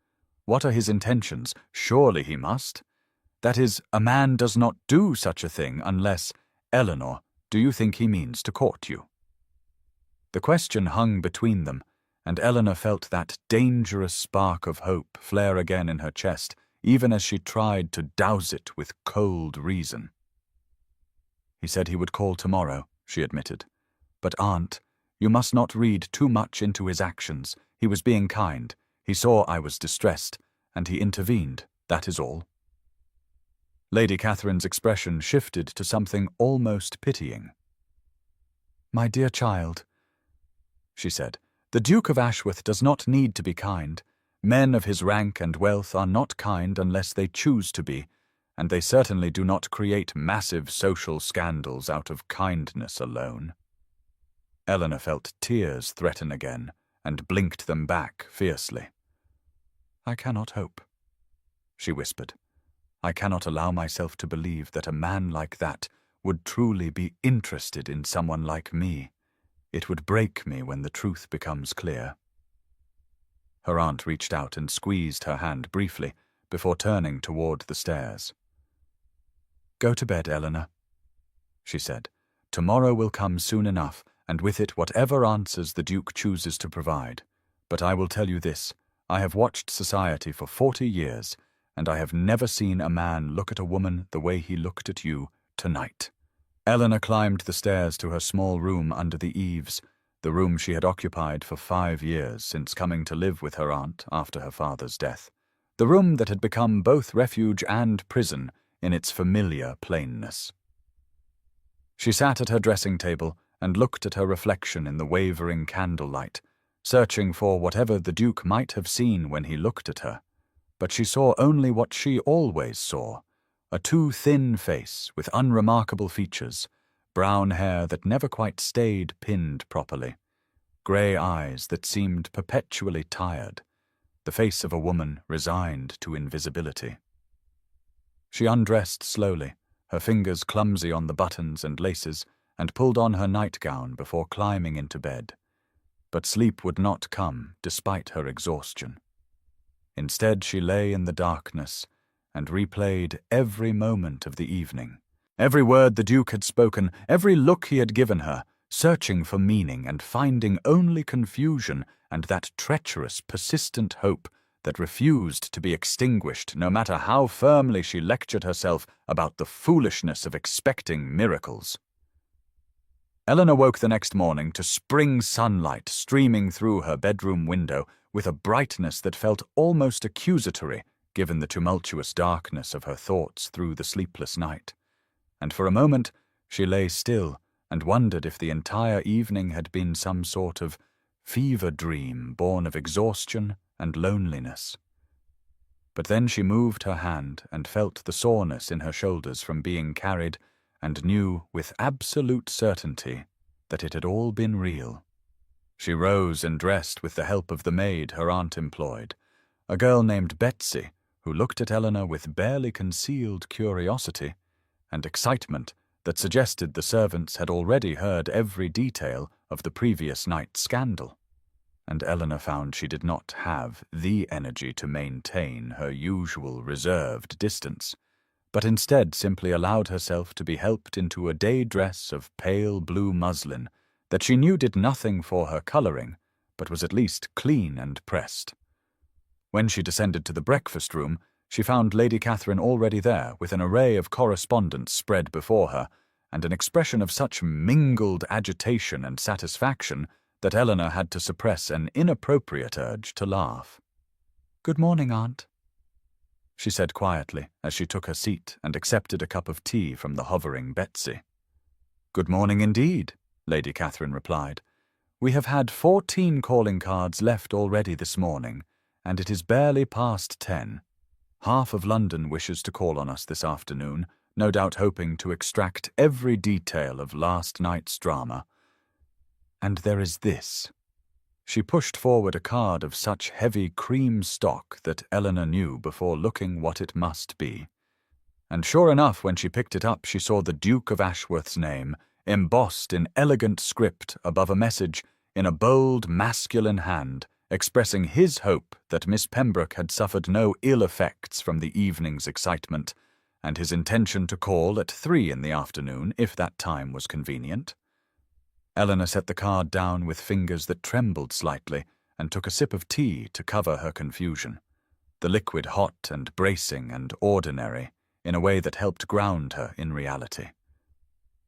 "What are his intentions? Surely he must. That is, a man does not do such a thing unless... Eleanor, do you think he means to court you?" The question hung between them, and Eleanor felt that dangerous spark of hope flare again in her chest, even as she tried to douse it with cold reason. "He said he would call tomorrow," she admitted. "But, Aunt, you must not read too much into his actions. He was being kind. He saw I was distressed, and he intervened, that is all." Lady Catherine's expression shifted to something almost pitying. "My dear child," she said, "the Duke of Ashworth does not need to be kind. Men of his rank and wealth are not kind unless they choose to be, and they certainly do not create massive social scandals out of kindness alone." Eleanor felt tears threaten again, and blinked them back fiercely. "I cannot hope," she whispered. "I cannot allow myself to believe that a man like that would truly be interested in someone like me. It would break me when the truth becomes clear." Her aunt reached out and squeezed her hand briefly before turning toward the stairs. "Go to bed, Eleanor," she said. "Tomorrow will come soon enough, and with it whatever answers the Duke chooses to provide. But I will tell you this, I have watched society for 40 years, and I have never seen a man look at a woman the way he looked at you tonight." Eleanor climbed the stairs to her small room under the eaves, the room she had occupied for 5 years since coming to live with her aunt after her father's death, the room that had become both refuge and prison in its familiar plainness. She sat at her dressing table and looked at her reflection in the wavering candlelight, searching for whatever the Duke might have seen when he looked at her. But she saw only what she always saw, a too thin face with unremarkable features, brown hair that never quite stayed pinned properly, grey eyes that seemed perpetually tired, the face of a woman resigned to invisibility. She undressed slowly, her fingers clumsy on the buttons and laces, and pulled on her nightgown before climbing into bed. But sleep would not come despite her exhaustion. Instead, she lay in the darkness and replayed every moment of the evening. Every word the Duke had spoken, every look he had given her, searching for meaning and finding only confusion and that treacherous, persistent hope that refused to be extinguished no matter how firmly she lectured herself about the foolishness of expecting miracles. Eleanor woke the next morning to spring sunlight streaming through her bedroom window with a brightness that felt almost accusatory given the tumultuous darkness of her thoughts through the sleepless night. And for a moment she lay still and wondered if the entire evening had been some sort of fever dream born of exhaustion and loneliness. But then she moved her hand and felt the soreness in her shoulders from being carried, and knew with absolute certainty that it had all been real. She rose and dressed with the help of the maid her aunt employed, a girl named Betsy, who looked at Eleanor with barely concealed curiosity and excitement that suggested the servants had already heard every detail of the previous night's scandal. And Eleanor found she did not have the energy to maintain her usual reserved distance, but instead simply allowed herself to be helped into a day dress of pale blue muslin that she knew did nothing for her colouring, but was at least clean and pressed. When she descended to the breakfast room, She found Lady Catherine already there, with an array of correspondence spread before her, and an expression of such mingled agitation and satisfaction that Eleanor had to suppress an inappropriate urge to laugh. "Good morning, Aunt," she said quietly as she took her seat and accepted a cup of tea from the hovering Betsy. "Good morning indeed," Lady Catherine replied. "We have had 14 calling cards left already this morning, and it is barely past 10. Half of London wishes to call on us this afternoon, no doubt hoping to extract every detail of last night's drama. And there is this." She pushed forward a card of such heavy cream stock that Eleanor knew before looking what it must be. And sure enough, when she picked it up, she saw the Duke of Ashworth's name, embossed in elegant script above a message in a bold, masculine hand, expressing his hope that Miss Pembroke had suffered no ill effects from the evening's excitement, and his intention to call at 3 in the afternoon, if that time was convenient. Eleanor set the card down with fingers that trembled slightly and took a sip of tea to cover her confusion, the liquid hot and bracing and ordinary, in a way that helped ground her in reality.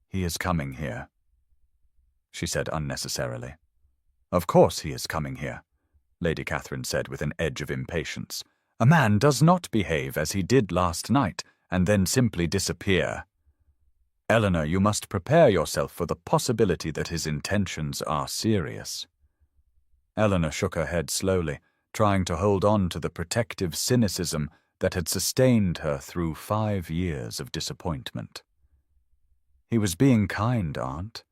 "He is coming here," she said unnecessarily. "Of course he is coming here," Lady Catherine said with an edge of impatience. "A man does not behave as he did last night and then simply disappear. Eleanor, you must prepare yourself for the possibility that his intentions are serious." Eleanor shook her head slowly, trying to hold on to the protective cynicism that had sustained her through 5 years of disappointment. "He was being kind, Aunt.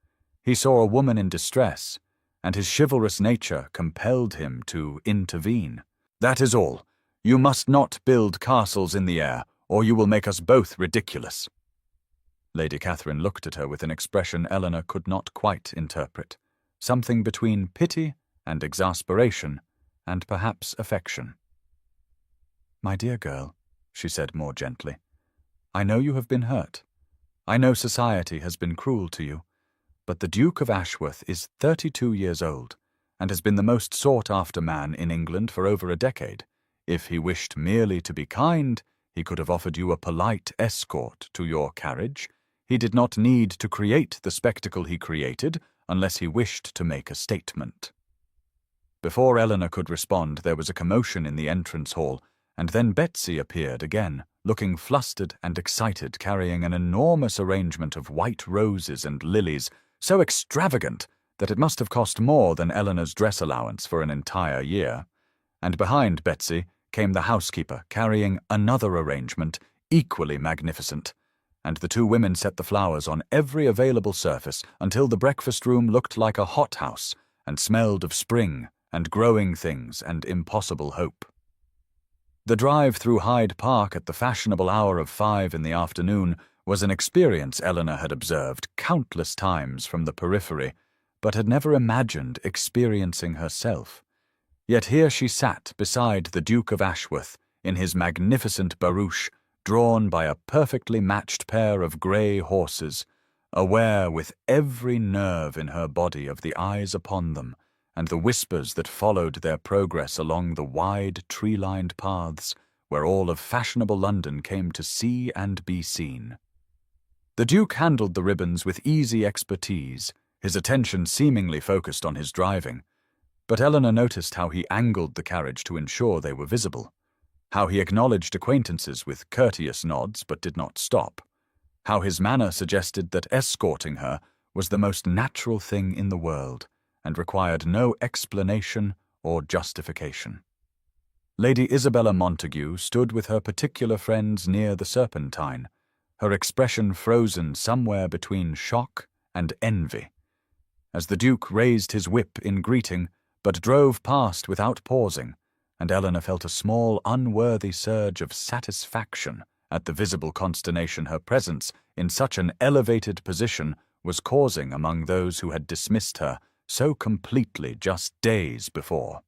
He saw a woman in distress, and his chivalrous nature compelled him to intervene. That is all. You must not build castles in the air, or you will make us both ridiculous." Lady Catherine looked at her with an expression Eleanor could not quite interpret, something between pity and exasperation, and perhaps affection. "My dear girl," she said more gently, "I know you have been hurt. I know society has been cruel to you, but the Duke of Ashworth is 32 years old, and has been the most sought-after man in England for over a decade. If he wished merely to be kind, he could have offered you a polite escort to your carriage. He did not need to create the spectacle he created unless he wished to make a statement." Before Eleanor could respond, there was a commotion in the entrance hall, and then Betsy appeared again, looking flustered and excited, carrying an enormous arrangement of white roses and lilies, so extravagant that it must have cost more than Eleanor's dress allowance for an entire year. And behind Betsy came the housekeeper, carrying another arrangement, equally magnificent, and the two women set the flowers on every available surface until the breakfast room looked like a hothouse and smelled of spring and growing things and impossible hope. The drive through Hyde Park at the fashionable hour of 5 in the afternoon was an experience Eleanor had observed countless times from the periphery, but had never imagined experiencing herself. Yet here she sat beside the Duke of Ashworth in his magnificent barouche, drawn by a perfectly matched pair of grey horses, aware with every nerve in her body of the eyes upon them, and the whispers that followed their progress along the wide, tree-lined paths where all of fashionable London came to see and be seen. The Duke handled the ribbons with easy expertise, his attention seemingly focused on his driving, but Eleanor noticed how he angled the carriage to ensure they were visible, how he acknowledged acquaintances with courteous nods but did not stop, how his manner suggested that escorting her was the most natural thing in the world and required no explanation or justification. Lady Isabella Montague stood with her particular friends near the Serpentine, her expression frozen somewhere between shock and envy, as the Duke raised his whip in greeting but drove past without pausing, and Eleanor felt a small, unworthy surge of satisfaction at the visible consternation her presence in such an elevated position was causing among those who had dismissed her so completely just days before.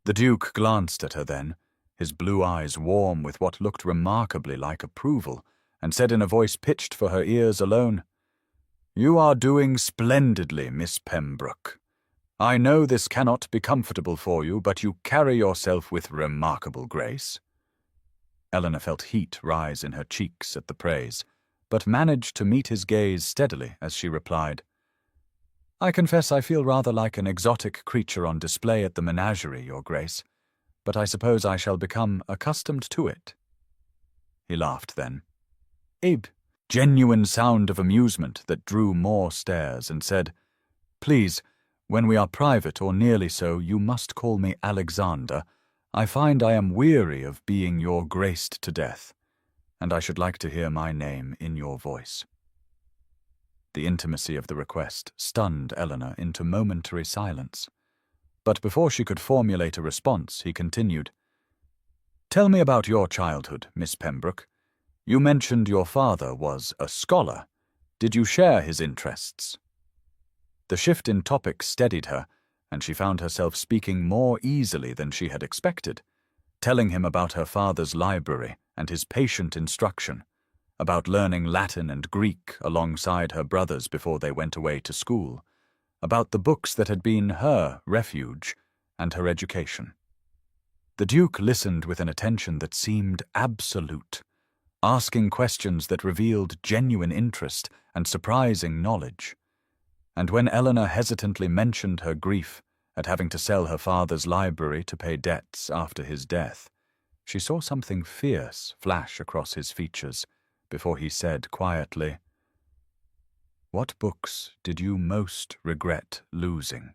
The Duke glanced at her then, his blue eyes warm with what looked remarkably like approval, and said in a voice pitched for her ears alone, "You are doing splendidly, Miss Pembroke. I know this cannot be comfortable for you, but you carry yourself with remarkable grace. Eleanor felt heat rise in her cheeks at the praise, but managed to meet his gaze steadily as she replied, "I confess I feel rather like an exotic creature on display at the menagerie, Your Grace, but I suppose I shall become accustomed to it." He laughed then. "Abe," genuine sound of amusement that drew more stares, and said, "Please, when we are private or nearly so, you must call me Alexander. I find I am weary of being your graced to death, and I should like to hear my name in your voice." The intimacy of the request stunned Eleanor into momentary silence. But before she could formulate a response, he continued, "Tell me about your childhood, Miss Pembroke. You mentioned your father was a scholar. Did you share his interests?" The shift in topic steadied her, and she found herself speaking more easily than she had expected, telling him about her father's library and his patient instruction, about learning Latin and Greek alongside her brothers before they went away to school, about the books that had been her refuge and her education. The Duke listened with an attention that seemed absolute, asking questions that revealed genuine interest and surprising knowledge. And when Eleanor hesitantly mentioned her grief at having to sell her father's library to pay debts after his death, she saw something fierce flash across his features before he said quietly, "What books did you most regret losing?"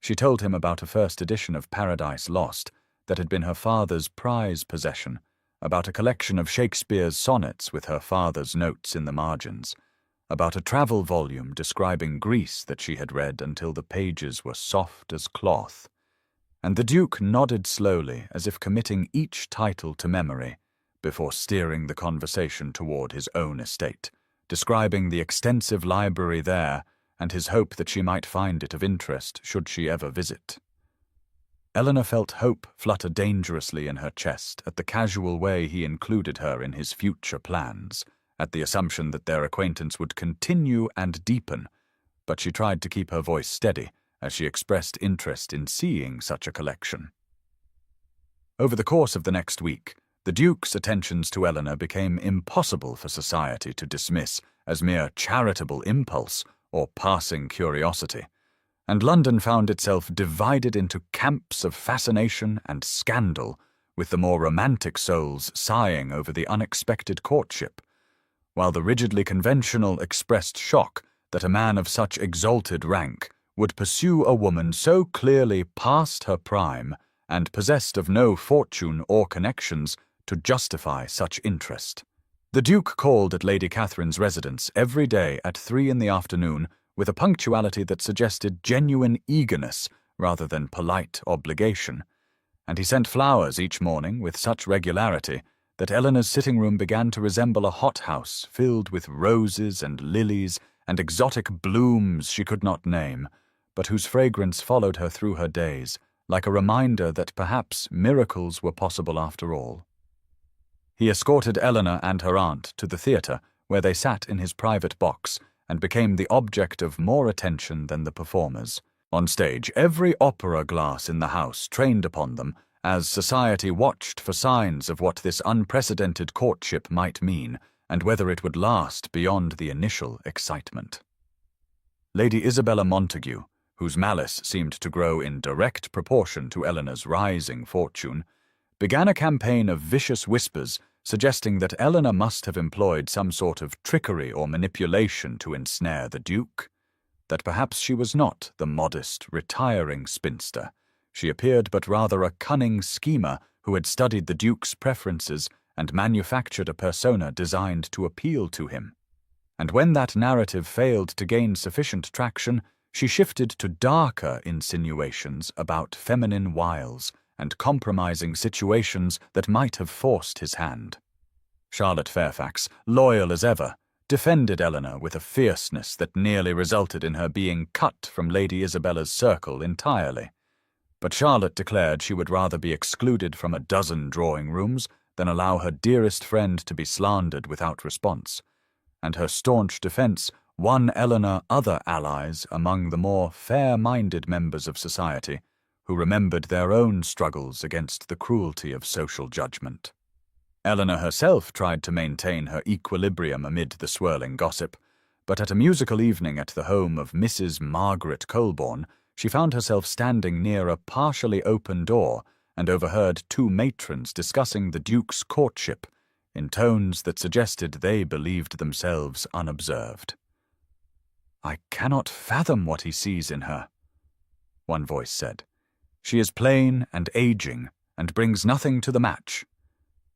She told him about a first edition of Paradise Lost that had been her father's prize possession, about a collection of Shakespeare's sonnets with her father's notes in the margins, about a travel volume describing Greece that she had read until the pages were soft as cloth. And the Duke nodded slowly, as if committing each title to memory, before steering the conversation toward his own estate, describing the extensive library there and his hope that she might find it of interest should she ever visit. Eleanor felt hope flutter dangerously in her chest at the casual way he included her in his future plans, at the assumption that their acquaintance would continue and deepen, but she tried to keep her voice steady as she expressed interest in seeing such a collection. Over the course of the next week, the Duke's attentions to Eleanor became impossible for society to dismiss as mere charitable impulse or passing curiosity, and London found itself divided into camps of fascination and scandal, with the more romantic souls sighing over the unexpected courtship, while the rigidly conventional expressed shock that a man of such exalted rank would pursue a woman so clearly past her prime and possessed of no fortune or connections to justify such interest. The Duke called at Lady Catherine's residence every day at 3 in the afternoon with a punctuality that suggested genuine eagerness rather than polite obligation, and he sent flowers each morning with such regularity that Eleanor's sitting room began to resemble a hothouse filled with roses and lilies and exotic blooms she could not name, but whose fragrance followed her through her days, like a reminder that perhaps miracles were possible after all. He escorted Eleanor and her aunt to the theatre, where they sat in his private box and became the object of more attention than the performers. On stage, every opera glass in the house trained upon them as society watched for signs of what this unprecedented courtship might mean and whether it would last beyond the initial excitement. Lady Isabella Montague, whose malice seemed to grow in direct proportion to Eleanor's rising fortune, began a campaign of vicious whispers suggesting that Eleanor must have employed some sort of trickery or manipulation to ensnare the Duke, that perhaps she was not the modest, retiring spinster. She appeared but rather a cunning schemer who had studied the Duke's preferences and manufactured a persona designed to appeal to him. And when that narrative failed to gain sufficient traction, she shifted to darker insinuations about feminine wiles and compromising situations that might have forced his hand. Charlotte Fairfax, loyal as ever, defended Eleanor with a fierceness that nearly resulted in her being cut from Lady Isabella's circle entirely. But Charlotte declared she would rather be excluded from a dozen drawing-rooms than allow her dearest friend to be slandered without response, and her staunch defence won Eleanor other allies among the more fair-minded members of society, who remembered their own struggles against the cruelty of social judgment. Eleanor herself tried to maintain her equilibrium amid the swirling gossip, but at a musical evening at the home of Mrs. Margaret Colborne, she found herself standing near a partially open door and overheard two matrons discussing the Duke's courtship in tones that suggested they believed themselves unobserved. "I cannot fathom what he sees in her," one voice said. "She is plain and aging, and brings nothing to the match.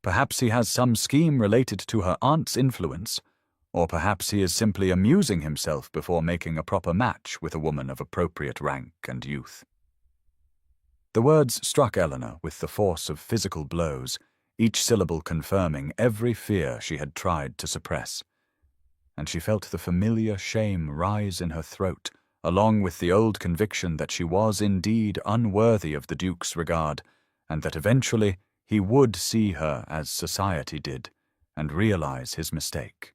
Perhaps he has some scheme related to her aunt's influence, or perhaps he is simply amusing himself before making a proper match with a woman of appropriate rank and youth." The words struck Eleanor with the force of physical blows, each syllable confirming every fear she had tried to suppress. And she felt the familiar shame rise in her throat, along with the old conviction that she was indeed unworthy of the Duke's regard, and that eventually he would see her as society did, and realize his mistake.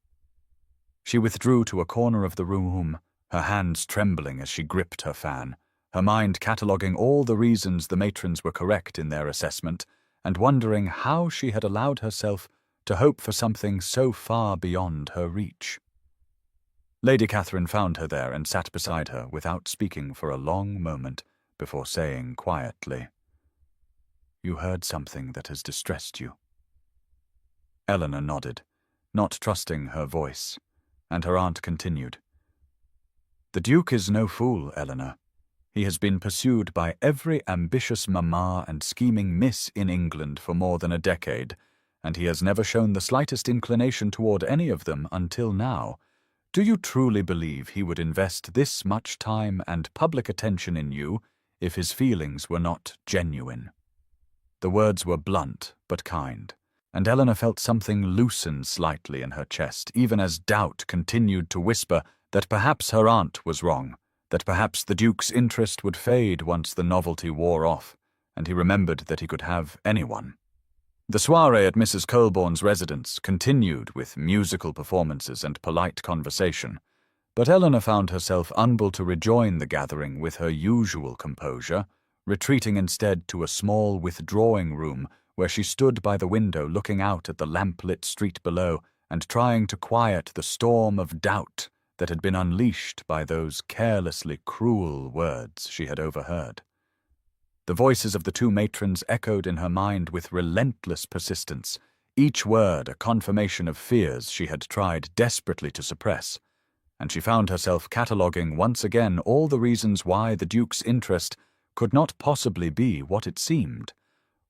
She withdrew to a corner of the room, her hands trembling as she gripped her fan, her mind cataloguing all the reasons the matrons were correct in their assessment, and wondering how she had allowed herself to hope for something so far beyond her reach. Lady Catherine found her there and sat beside her without speaking for a long moment before saying quietly, "You heard something that has distressed you." Eleanor nodded, not trusting her voice, and her aunt continued, "The Duke is no fool, Eleanor. He has been pursued by every ambitious mamma and scheming miss in England for more than a decade, and he has never shown the slightest inclination toward any of them until now. Do you truly believe he would invest this much time and public attention in you if his feelings were not genuine?" The words were blunt but kind, and Eleanor felt something loosen slightly in her chest, even as doubt continued to whisper that perhaps her aunt was wrong, that perhaps the Duke's interest would fade once the novelty wore off, and he remembered that he could have anyone. The soiree at Mrs. Colborne's residence continued with musical performances and polite conversation, but Eleanor found herself unable to rejoin the gathering with her usual composure, retreating instead to a small withdrawing room where she stood by the window looking out at the lamplit street below and trying to quiet the storm of doubt that had been unleashed by those carelessly cruel words she had overheard. The voices of the two matrons echoed in her mind with relentless persistence, each word a confirmation of fears she had tried desperately to suppress, and she found herself cataloguing once again all the reasons why the Duke's interest could not possibly be what it seemed,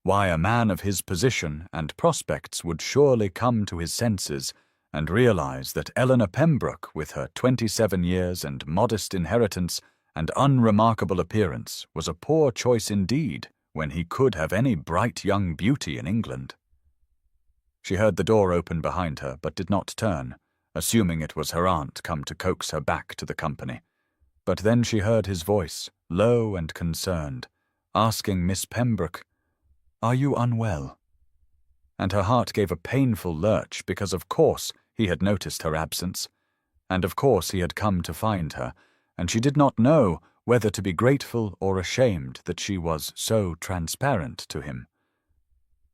why a man of his position and prospects would surely come to his senses and realize that Eleanor Pembroke, with her 27 years and modest inheritance and unremarkable appearance, was a poor choice indeed when he could have any bright young beauty in England. She heard the door open behind her, but did not turn, assuming it was her aunt come to coax her back to the company. But then she heard his voice, low and concerned, asking Miss Pembroke, "Are you unwell?" And her heart gave a painful lurch because of course he had noticed her absence, and of course he had come to find her, and she did not know whether to be grateful or ashamed that she was so transparent to him.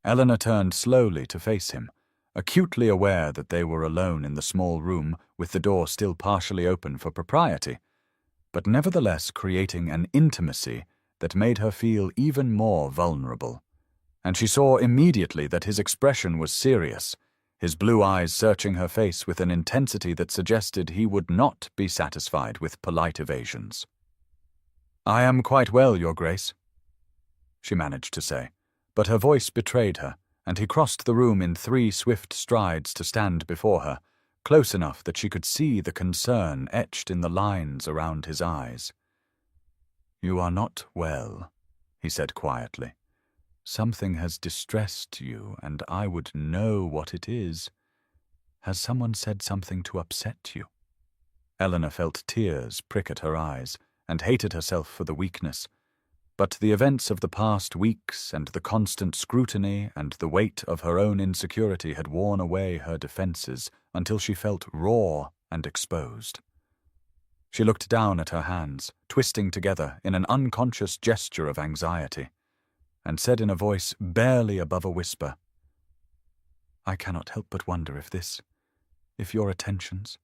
Eleanor turned slowly to face him, acutely aware that they were alone in the small room with the door still partially open for propriety, but nevertheless creating an intimacy that made her feel even more vulnerable. And she saw immediately that his expression was serious, his blue eyes searching her face with an intensity that suggested he would not be satisfied with polite evasions. "I am quite well, Your Grace," she managed to say, but her voice betrayed her, and he crossed the room in 3 swift strides to stand before her, close enough that she could see the concern etched in the lines around his eyes. "You are not well," he said quietly. "Something has distressed you, and I would know what it is. Has someone said something to upset you?" Eleanor felt tears prick at her eyes, and hated herself for the weakness. But the events of the past weeks and the constant scrutiny and the weight of her own insecurity had worn away her defenses until she felt raw and exposed. She looked down at her hands, twisting together in an unconscious gesture of anxiety, and said in a voice barely above a whisper, I cannot help but wonder if your attentions,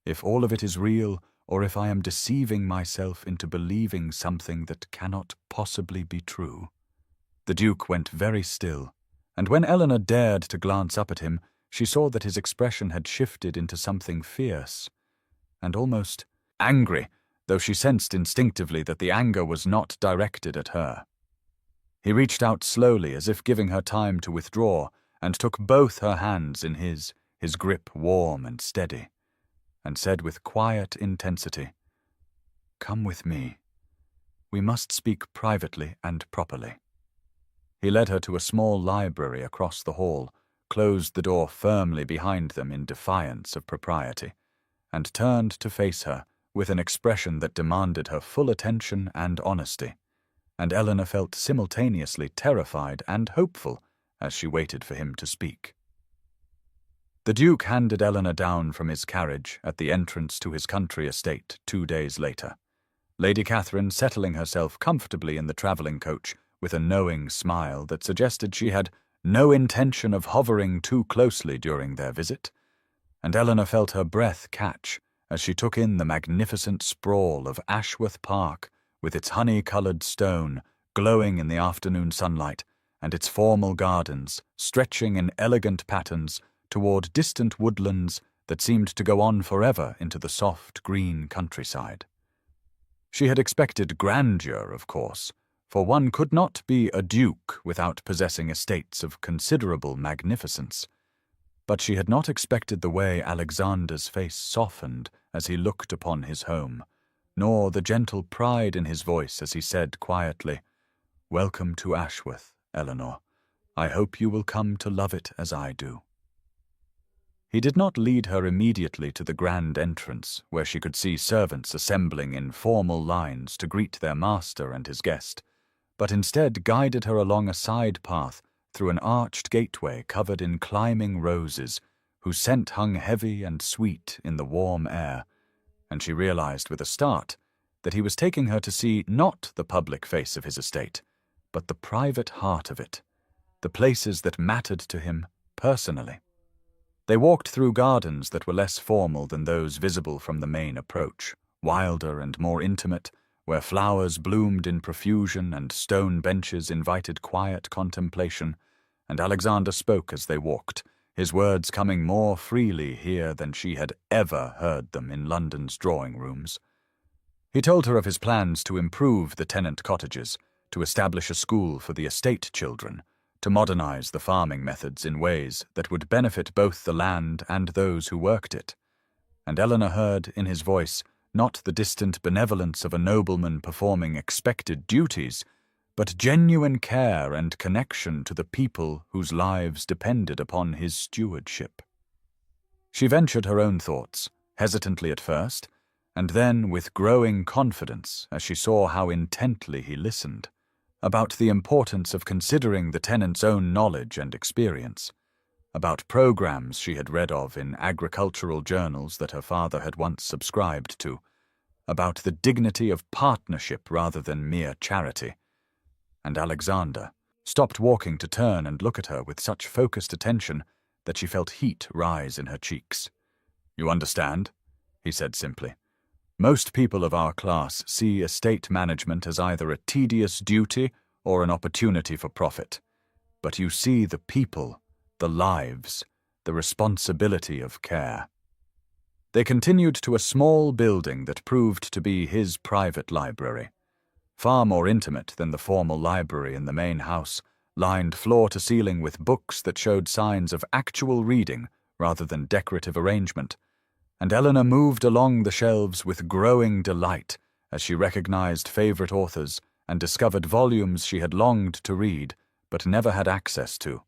if all of it is real, or if I am deceiving myself into believing something that cannot possibly be true." The Duke went very still, and when Eleanor dared to glance up at him, she saw that his expression had shifted into something fierce and almost angry, though she sensed instinctively that the anger was not directed at her. He reached out slowly, as if giving her time to withdraw, and took both her hands in his grip warm and steady, and said with quiet intensity, "Come with me. We must speak privately and properly." He led her to a small library across the hall, closed the door firmly behind them in defiance of propriety, and turned to face her with an expression that demanded her full attention and honesty, and Eleanor felt simultaneously terrified and hopeful as she waited for him to speak. The Duke handed Eleanor down from his carriage at the entrance to his country estate 2 days later, Lady Catherine settling herself comfortably in the travelling coach with a knowing smile that suggested she had no intention of hovering too closely during their visit, and Eleanor felt her breath catch as she took in the magnificent sprawl of Ashworth Park with its honey-coloured stone glowing in the afternoon sunlight, and its formal gardens stretching in elegant patterns toward distant woodlands that seemed to go on forever into the soft green countryside. She had expected grandeur, of course, for one could not be a duke without possessing estates of considerable magnificence, but she had not expected the way Alexander's face softened as he looked upon his home, nor the gentle pride in his voice as he said quietly, "Welcome to Ashworth, Eleanor. I hope you will come to love it as I do." He did not lead her immediately to the grand entrance, where she could see servants assembling in formal lines to greet their master and his guest, but instead guided her along a side path through an arched gateway covered in climbing roses, whose scent hung heavy and sweet in the warm air, and she realized with a start that he was taking her to see not the public face of his estate, but the private heart of it, the places that mattered to him personally. They walked through gardens that were less formal than those visible from the main approach, wilder and more intimate, where flowers bloomed in profusion and stone benches invited quiet contemplation, and Alexander spoke as they walked, his words coming more freely here than she had ever heard them in London's drawing-rooms. He told her of his plans to improve the tenant cottages, to establish a school for the estate children, to modernize the farming methods in ways that would benefit both the land and those who worked it. And Eleanor heard in his voice not the distant benevolence of a nobleman performing expected duties, but genuine care and connection to the people whose lives depended upon his stewardship. She ventured her own thoughts, hesitantly at first, and then with growing confidence as she saw how intently he listened, about the importance of considering the tenant's own knowledge and experience, about programs she had read of in agricultural journals that her father had once subscribed to, about the dignity of partnership rather than mere charity. And Alexander stopped walking to turn and look at her with such focused attention that she felt heat rise in her cheeks. "You understand?" he said simply. "Most people of our class see estate management as either a tedious duty or an opportunity for profit. But you see the people, the lives, the responsibility of care." They continued to a small building that proved to be his private library, far more intimate than the formal library in the main house, lined floor to ceiling with books that showed signs of actual reading rather than decorative arrangement, and Eleanor moved along the shelves with growing delight as she recognized favorite authors and discovered volumes she had longed to read but never had access to,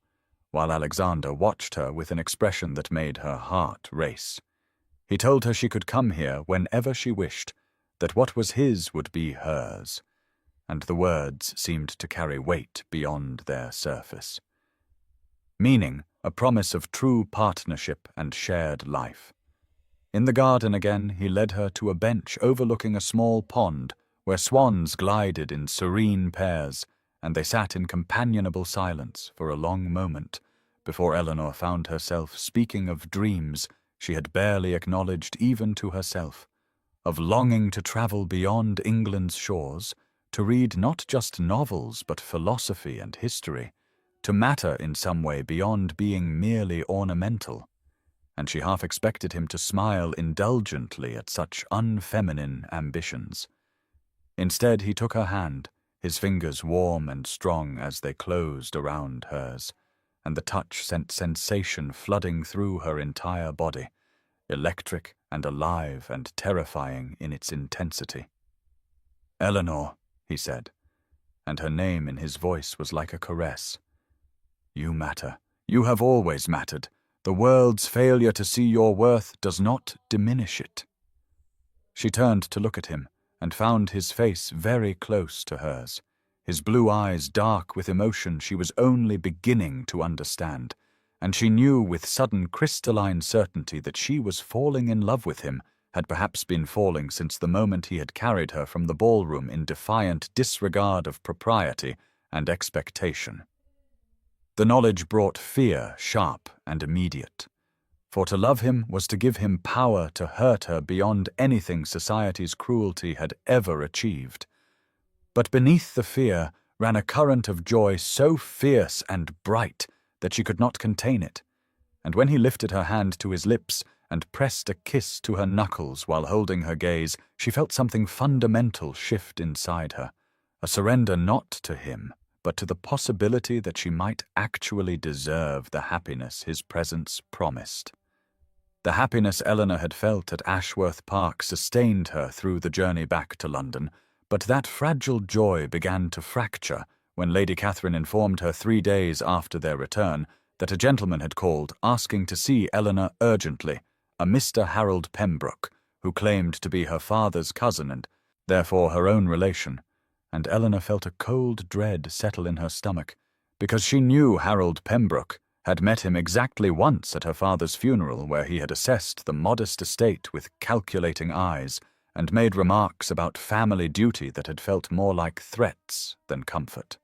while Alexander watched her with an expression that made her heart race. He told her she could come here whenever she wished, that what was his would be hers, and the words seemed to carry weight beyond their surface. Meaning, a promise of true partnership and shared life. In the garden again, he led her to a bench overlooking a small pond where swans glided in serene pairs, and they sat in companionable silence for a long moment, before Eleanor found herself speaking of dreams she had barely acknowledged even to herself, of longing to travel beyond England's shores, to read not just novels but philosophy and history, to matter in some way beyond being merely ornamental. And she half expected him to smile indulgently at such unfeminine ambitions. Instead, he took her hand, his fingers warm and strong as they closed around hers, and the touch sent sensation flooding through her entire body, electric and alive and terrifying in its intensity. "Eleanor," he said, and her name in his voice was like a caress. "You matter. You have always mattered. The world's failure to see your worth does not diminish it." She turned to look at him, and found his face very close to hers, his blue eyes dark with emotion she was only beginning to understand, and she knew with sudden crystalline certainty that she was falling in love with him, had perhaps been falling since the moment he had carried her from the ballroom in defiant disregard of propriety and expectation. The knowledge brought fear sharp and immediate, for to love him was to give him power to hurt her beyond anything society's cruelty had ever achieved. But beneath the fear ran a current of joy so fierce and bright that she could not contain it, and when he lifted her hand to his lips and pressed a kiss to her knuckles while holding her gaze, she felt something fundamental shift inside her, a surrender not to him, but to the possibility that she might actually deserve the happiness his presence promised. The happiness Eleanor had felt at Ashworth Park sustained her through the journey back to London, but that fragile joy began to fracture when Lady Catherine informed her 3 days after their return that a gentleman had called asking to see Eleanor urgently, a Mr. Harold Pembroke, who claimed to be her father's cousin and therefore her own relation, and Eleanor felt a cold dread settle in her stomach, because she knew Harold Pembroke had met him exactly once at her father's funeral, where he had assessed the modest estate with calculating eyes and made remarks about family duty that had felt more like threats than comfort.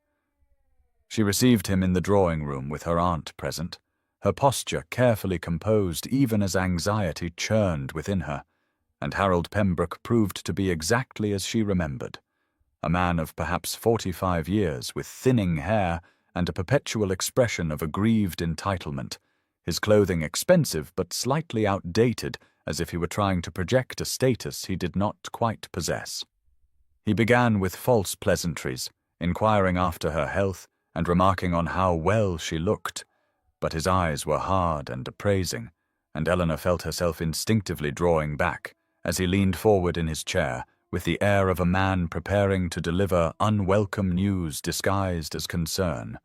She received him in the drawing-room with her aunt present, her posture carefully composed even as anxiety churned within her, and Harold Pembroke proved to be exactly as she remembered, a man of perhaps 45 years with thinning hair and a perpetual expression of aggrieved entitlement, his clothing expensive but slightly outdated, as if he were trying to project a status he did not quite possess. He began with false pleasantries, inquiring after her health and remarking on how well she looked, but his eyes were hard and appraising, and Eleanor felt herself instinctively drawing back as he leaned forward in his chair with the air of a man preparing to deliver unwelcome news disguised as concern.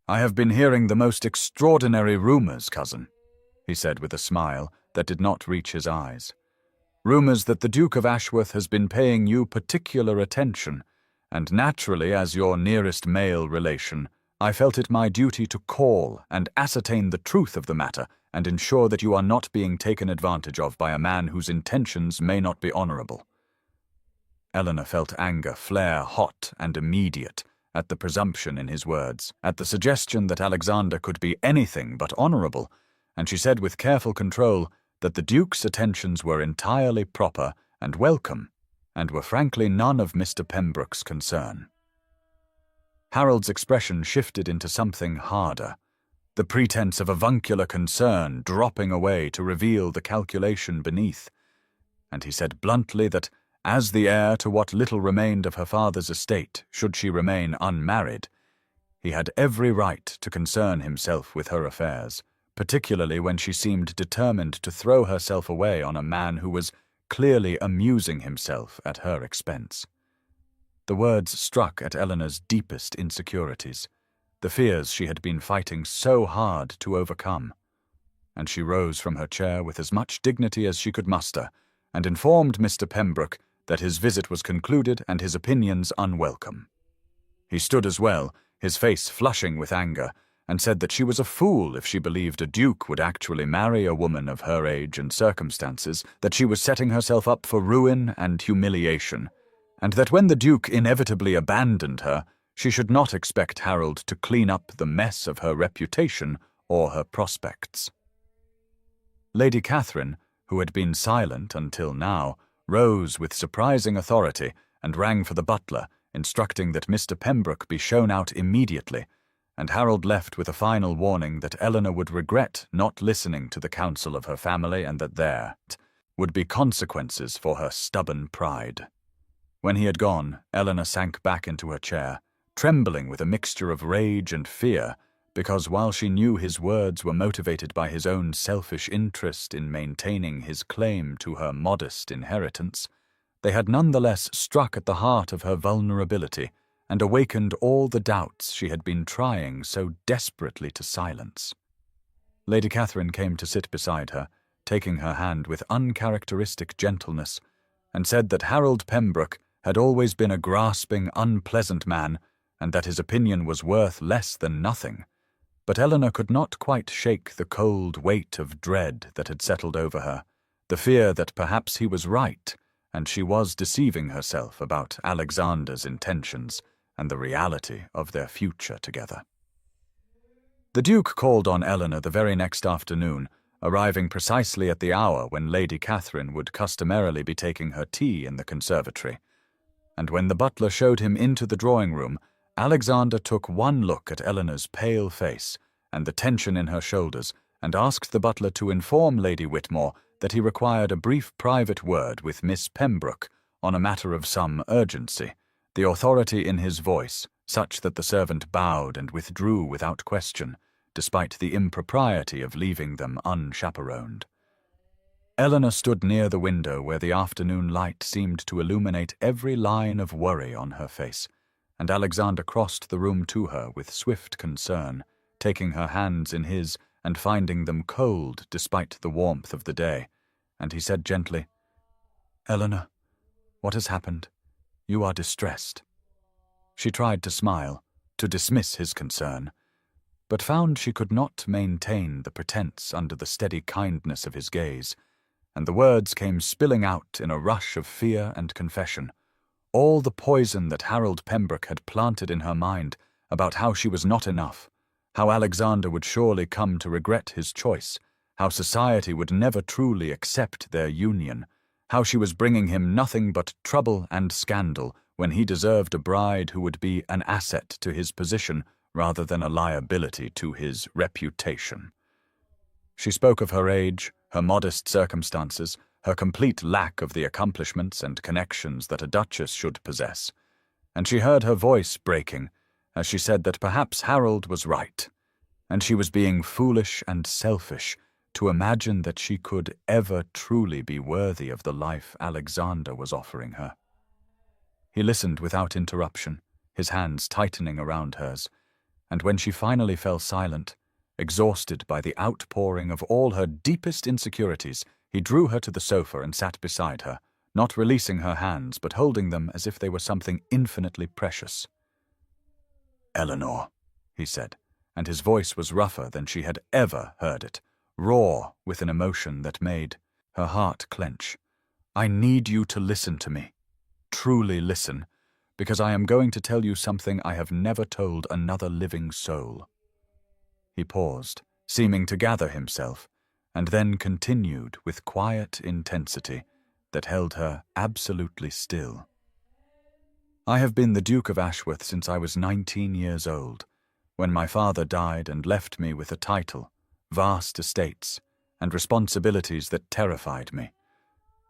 "I have been hearing the most extraordinary rumors, cousin," he said with a smile that did not reach his eyes. "Rumors that the Duke of Ashworth has been paying you particular attention, and naturally, as your nearest male relation, I felt it my duty to call and ascertain the truth of the matter and ensure that you are not being taken advantage of by a man whose intentions may not be honorable." Eleanor felt anger flare hot and immediate at the presumption in his words, at the suggestion that Alexander could be anything but honorable, and she said with careful control that the Duke's attentions were entirely proper and welcome, and were frankly none of Mr. Pembroke's concern. Harold's expression shifted into something harder, the pretense of avuncular concern dropping away to reveal the calculation beneath, and he said bluntly that, as the heir to what little remained of her father's estate, should she remain unmarried, he had every right to concern himself with her affairs, particularly when she seemed determined to throw herself away on a man who was clearly amusing himself at her expense. The words struck at Eleanor's deepest insecurities, the fears she had been fighting so hard to overcome, and she rose from her chair with as much dignity as she could muster, and informed Mr. Pembroke that his visit was concluded and his opinions unwelcome. He stood as well, his face flushing with anger, and said that she was a fool if she believed a duke would actually marry a woman of her age and circumstances, that she was setting herself up for ruin and humiliation, and that when the duke inevitably abandoned her, She should not expect Harold to clean up the mess of her reputation or her prospects. Lady Catherine, who had been silent until now, rose with surprising authority and rang for the butler, instructing that Mr. Pembroke be shown out immediately, and Harold left with a final warning that Eleanor would regret not listening to the counsel of her family and that there would be consequences for her stubborn pride. When he had gone, Eleanor sank back into her chair, trembling with a mixture of rage and fear, because while she knew his words were motivated by his own selfish interest in maintaining his claim to her modest inheritance, they had nonetheless struck at the heart of her vulnerability and awakened all the doubts she had been trying so desperately to silence. Lady Catherine came to sit beside her, taking her hand with uncharacteristic gentleness, and said that Harold Pembroke had always been a grasping, unpleasant man, and that his opinion was worth less than nothing. But Eleanor could not quite shake the cold weight of dread that had settled over her, the fear that perhaps he was right, and she was deceiving herself about Alexander's intentions and the reality of their future together. The Duke called on Eleanor the very next afternoon, arriving precisely at the hour when Lady Catherine would customarily be taking her tea in the conservatory. And when the butler showed him into the drawing-room, Alexander took one look at Eleanor's pale face and the tension in her shoulders, and asked the butler to inform Lady Whitmore that he required a brief private word with Miss Pembroke on a matter of some urgency, the authority in his voice such that the servant bowed and withdrew without question, despite the impropriety of leaving them unchaperoned. Eleanor stood near the window where the afternoon light seemed to illuminate every line of worry on her face, and Alexander crossed the room to her with swift concern, taking her hands in his and finding them cold despite the warmth of the day, and he said gently, "Eleanor, what has happened? You are distressed." She tried to smile, to dismiss his concern, but found she could not maintain the pretense under the steady kindness of his gaze, and the words came spilling out in a rush of fear and confession, all the poison that Harold Pembroke had planted in her mind about how she was not enough, how Alexander would surely come to regret his choice, how society would never truly accept their union, how she was bringing him nothing but trouble and scandal when he deserved a bride who would be an asset to his position rather than a liability to his reputation. She spoke of her age, her modest circumstances, her complete lack of the accomplishments and connections that a duchess should possess, and she heard her voice breaking as she said that perhaps Harold was right, and she was being foolish and selfish to imagine that she could ever truly be worthy of the life Alexander was offering her. He listened without interruption, his hands tightening around hers, and when she finally fell silent, exhausted by the outpouring of all her deepest insecurities, he drew her to the sofa and sat beside her, not releasing her hands but holding them as if they were something infinitely precious. "Eleanor," he said, and his voice was rougher than she had ever heard it, raw with an emotion that made her heart clench. "I need you to listen to me. Truly listen, because I am going to tell you something I have never told another living soul." He paused, seeming to gather himself, and then continued with quiet intensity that held her absolutely still. "I have been the Duke of Ashworth since I was 19 years old, when my father died and left me with a title, vast estates, and responsibilities that terrified me.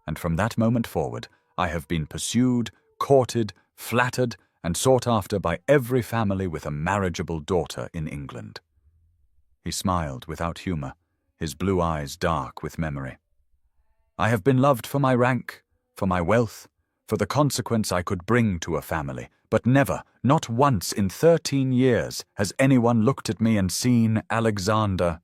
And from that moment forward, I have been pursued, courted, flattered, and sought after by every family with a marriageable daughter in England." He smiled without humor, his blue eyes dark with memory. "I have been loved for my rank, for my wealth, for the consequence I could bring to a family, but never, not once in 13 years, has anyone looked at me and seen Alexander,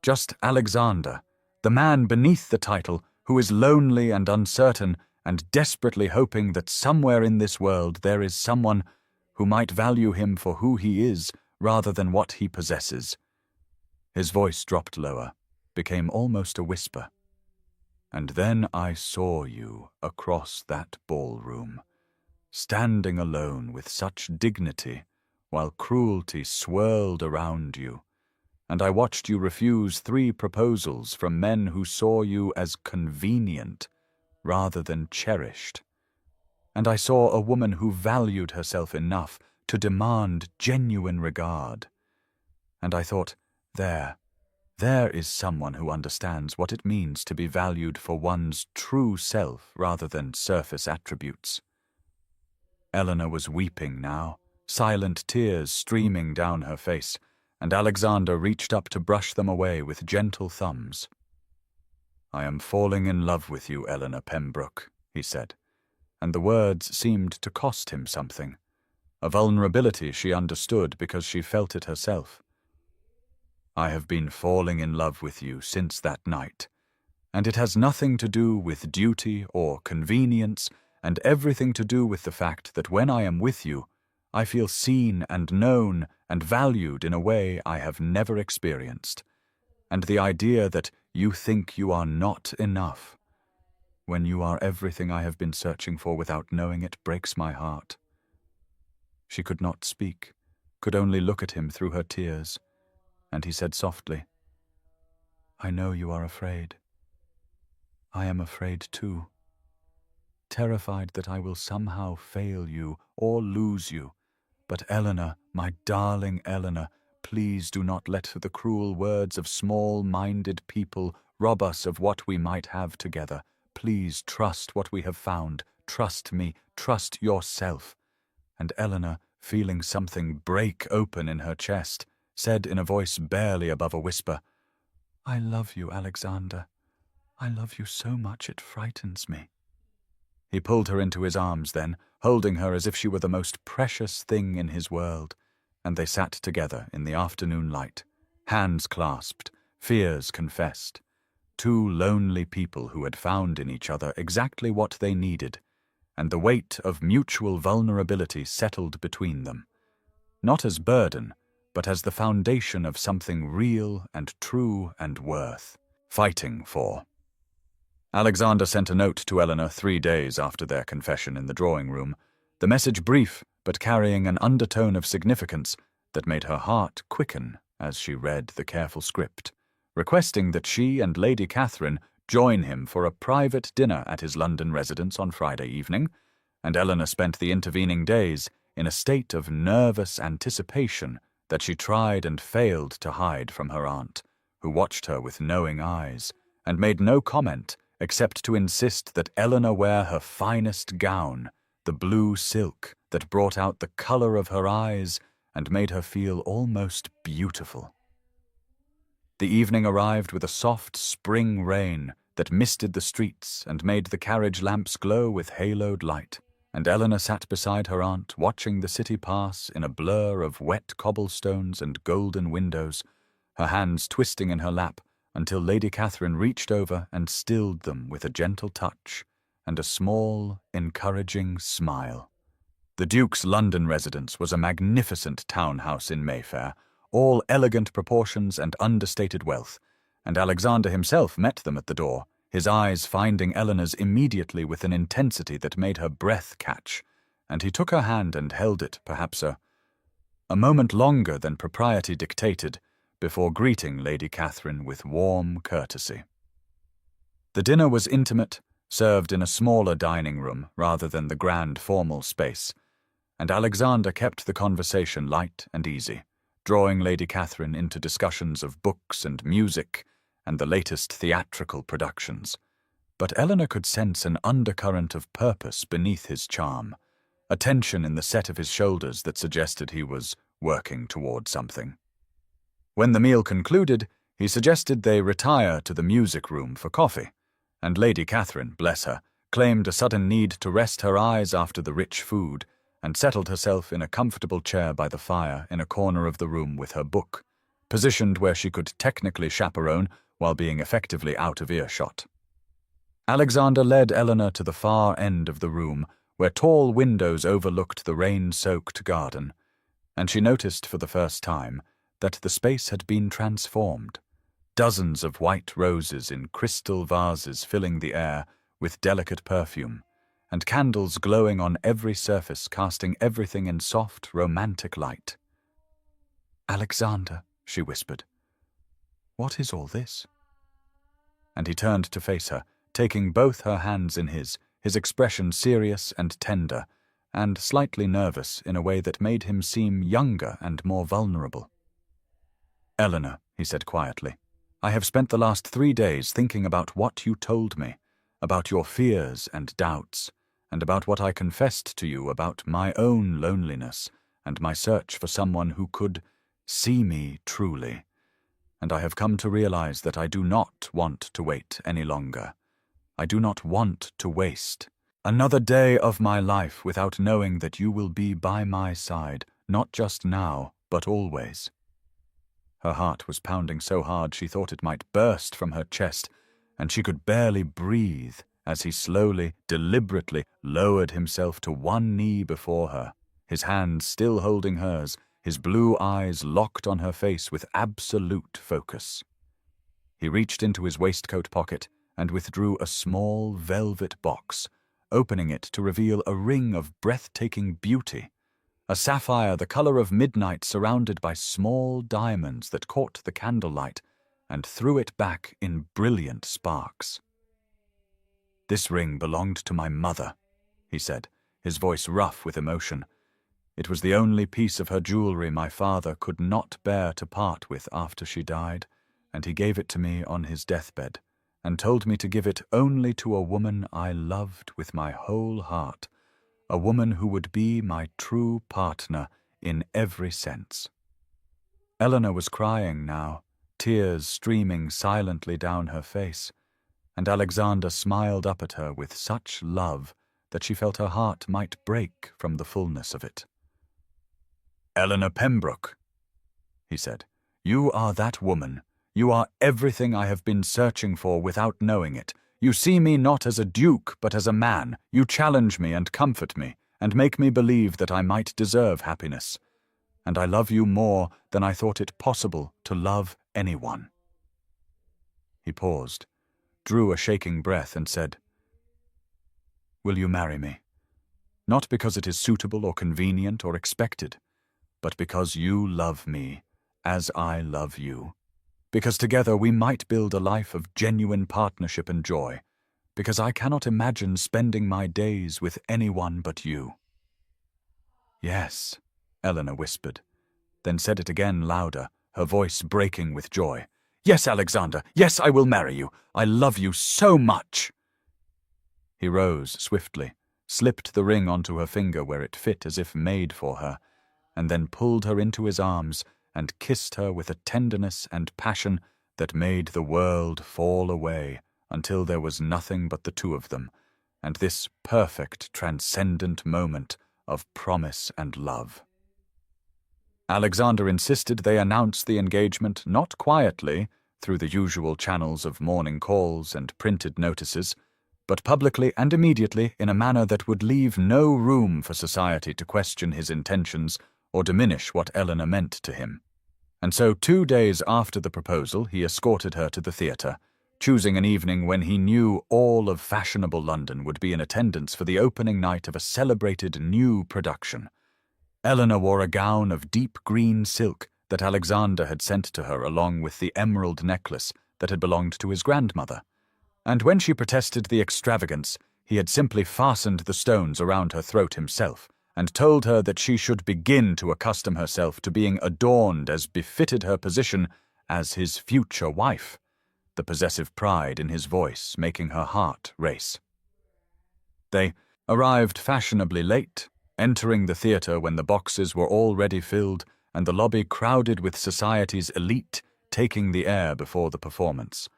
just Alexander, the man beneath the title who is lonely and uncertain and desperately hoping that somewhere in this world there is someone who might value him for who he is rather than what he possesses." His voice dropped lower, became almost a whisper. "And then I saw you across that ballroom, standing alone with such dignity while cruelty swirled around you, and I watched you refuse 3 proposals from men who saw you as convenient rather than cherished. And I saw a woman who valued herself enough to demand genuine regard. And I thought, there is someone who understands what it means to be valued for one's true self rather than surface attributes. Eleanor was weeping now, silent tears streaming down her face, and Alexander reached up to brush them away with gentle thumbs. "I am falling in love with you, Eleanor Pembroke," he said, and the words seemed to cost him something, a vulnerability she understood because she felt it herself. "I have been falling in love with you since that night, and it has nothing to do with duty or convenience, and everything to do with the fact that when I am with you, I feel seen and known and valued in a way I have never experienced, and the idea that you think you are not enough, when you are everything I have been searching for without knowing it, breaks my heart." She could not speak, could only look at him through her tears, and he said softly, "I know you are afraid. I am afraid too. Terrified that I will somehow fail you or lose you. But Eleanor, my darling Eleanor, please do not let the cruel words of small-minded people rob us of what we might have together. Please trust what we have found. Trust me. Trust yourself." And Eleanor, feeling something break open in her chest, said in a voice barely above a whisper, "I love you, Alexander. I love you so much it frightens me." He pulled her into his arms then, holding her as if she were the most precious thing in his world, and they sat together in the afternoon light, hands clasped, fears confessed, 2 lonely people who had found in each other exactly what they needed, and the weight of mutual vulnerability settled between them, not as burden, but as the foundation of something real and true and worth fighting for. Alexander sent a note to Eleanor 3 days after their confession in the drawing-room, the message brief but carrying an undertone of significance that made her heart quicken as she read the careful script, requesting that she and Lady Catherine join him for a private dinner at his London residence on Friday evening, and Eleanor spent the intervening days in a state of nervous anticipation that she tried and failed to hide from her aunt, who watched her with knowing eyes, and made no comment except to insist that Eleanor wear her finest gown, the blue silk that brought out the color of her eyes and made her feel almost beautiful. The evening arrived with a soft spring rain that misted the streets and made the carriage lamps glow with haloed light, and Eleanor sat beside her aunt watching the city pass in a blur of wet cobblestones and golden windows, her hands twisting in her lap until Lady Catherine reached over and stilled them with a gentle touch and a small, encouraging smile. The Duke's London residence was a magnificent townhouse in Mayfair, all elegant proportions and understated wealth, and Alexander himself met them at the door, his eyes finding Eleanor's immediately with an intensity that made her breath catch, and he took her hand and held it, perhaps a moment longer than propriety dictated, before greeting Lady Catherine with warm courtesy. The dinner was intimate, served in a smaller dining room rather than the grand formal space, and Alexander kept the conversation light and easy, drawing Lady Catherine into discussions of books and music and the latest theatrical productions. But Eleanor could sense an undercurrent of purpose beneath his charm, a tension in the set of his shoulders that suggested he was working toward something. When the meal concluded, he suggested they retire to the music room for coffee, and Lady Catherine, bless her, claimed a sudden need to rest her eyes after the rich food, and settled herself in a comfortable chair by the fire in a corner of the room with her book, positioned where she could technically chaperone while being effectively out of earshot. Alexander led Eleanor to the far end of the room, where tall windows overlooked the rain-soaked garden, and she noticed for the first time that the space had been transformed, dozens of white roses in crystal vases filling the air with delicate perfume, and candles glowing on every surface casting everything in soft, romantic light. "Alexander," she whispered, "what is all this?" And he turned to face her, taking both her hands in his expression serious and tender, and slightly nervous in a way that made him seem younger and more vulnerable. "Eleanor," he said quietly, "I have spent the last 3 days thinking about what you told me, about your fears and doubts, and about what I confessed to you about my own loneliness and my search for someone who could see me truly. And I have come to realize that I do not want to wait any longer. I do not want to waste another day of my life without knowing that you will be by my side, not just now, but always." Her heart was pounding so hard she thought it might burst from her chest, and she could barely breathe as he slowly, deliberately lowered himself to one knee before her, his hands still holding hers, his blue eyes locked on her face with absolute focus. He reached into his waistcoat pocket and withdrew a small velvet box, opening it to reveal a ring of breathtaking beauty, a sapphire the color of midnight surrounded by small diamonds that caught the candlelight and threw it back in brilliant sparks. "This ring belonged to my mother," he said, his voice rough with emotion. "It was the only piece of her jewelry my father could not bear to part with after she died, and he gave it to me on his deathbed, and told me to give it only to a woman I loved with my whole heart, a woman who would be my true partner in every sense." Eleanor was crying now, tears streaming silently down her face, and Alexander smiled up at her with such love that she felt her heart might break from the fullness of it. "Eleanor Pembroke," he said, "you are that woman. You are everything I have been searching for without knowing it. You see me not as a duke, but as a man. You challenge me and comfort me, and make me believe that I might deserve happiness. And I love you more than I thought it possible to love anyone." He paused, drew a shaking breath, and said, "Will you marry me? Not because it is suitable or convenient or expected, but because you love me as I love you. Because together we might build a life of genuine partnership and joy. Because I cannot imagine spending my days with anyone but you." "Yes," Eleanor whispered, then said it again louder, her voice breaking with joy. "Yes, Alexander, yes, I will marry you. I love you so much." He rose swiftly, slipped the ring onto her finger where it fit as if made for her, and then pulled her into his arms and kissed her with a tenderness and passion that made the world fall away until there was nothing but the two of them, and this perfect, transcendent moment of promise and love. Alexander insisted they announce the engagement not quietly, through the usual channels of morning calls and printed notices, but publicly and immediately in a manner that would leave no room for society to question his intentions or diminish what Eleanor meant to him. And so 2 days after the proposal he escorted her to the theatre, choosing an evening when he knew all of fashionable London would be in attendance for the opening night of a celebrated new production. Eleanor wore a gown of deep green silk that Alexander had sent to her along with the emerald necklace that had belonged to his grandmother, and when she protested the extravagance, he had simply fastened the stones around her throat himself, and told her that she should begin to accustom herself to being adorned as befitted her position as his future wife, the possessive pride in his voice making her heart race. They arrived fashionably late, entering the theatre when the boxes were already filled and the lobby crowded with society's elite taking the air before the performance,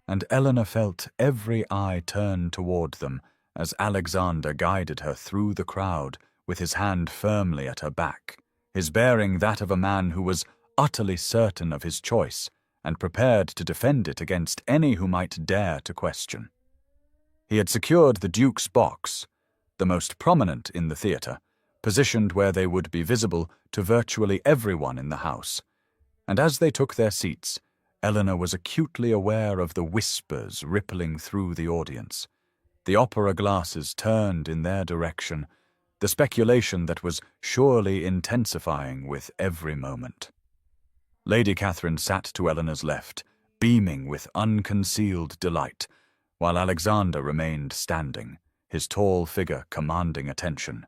and Eleanor felt every eye turn toward them as Alexander guided her through the crowd with his hand firmly at her back, his bearing that of a man who was utterly certain of his choice and prepared to defend it against any who might dare to question. He had secured the Duke's box, the most prominent in the theatre, positioned where they would be visible to virtually everyone in the house, and as they took their seats, Eleanor was acutely aware of the whispers rippling through the audience, the opera glasses turned in their direction, the speculation that was surely intensifying with every moment. Lady Catherine sat to Eleanor's left, beaming with unconcealed delight, while Alexander remained standing, his tall figure commanding attention.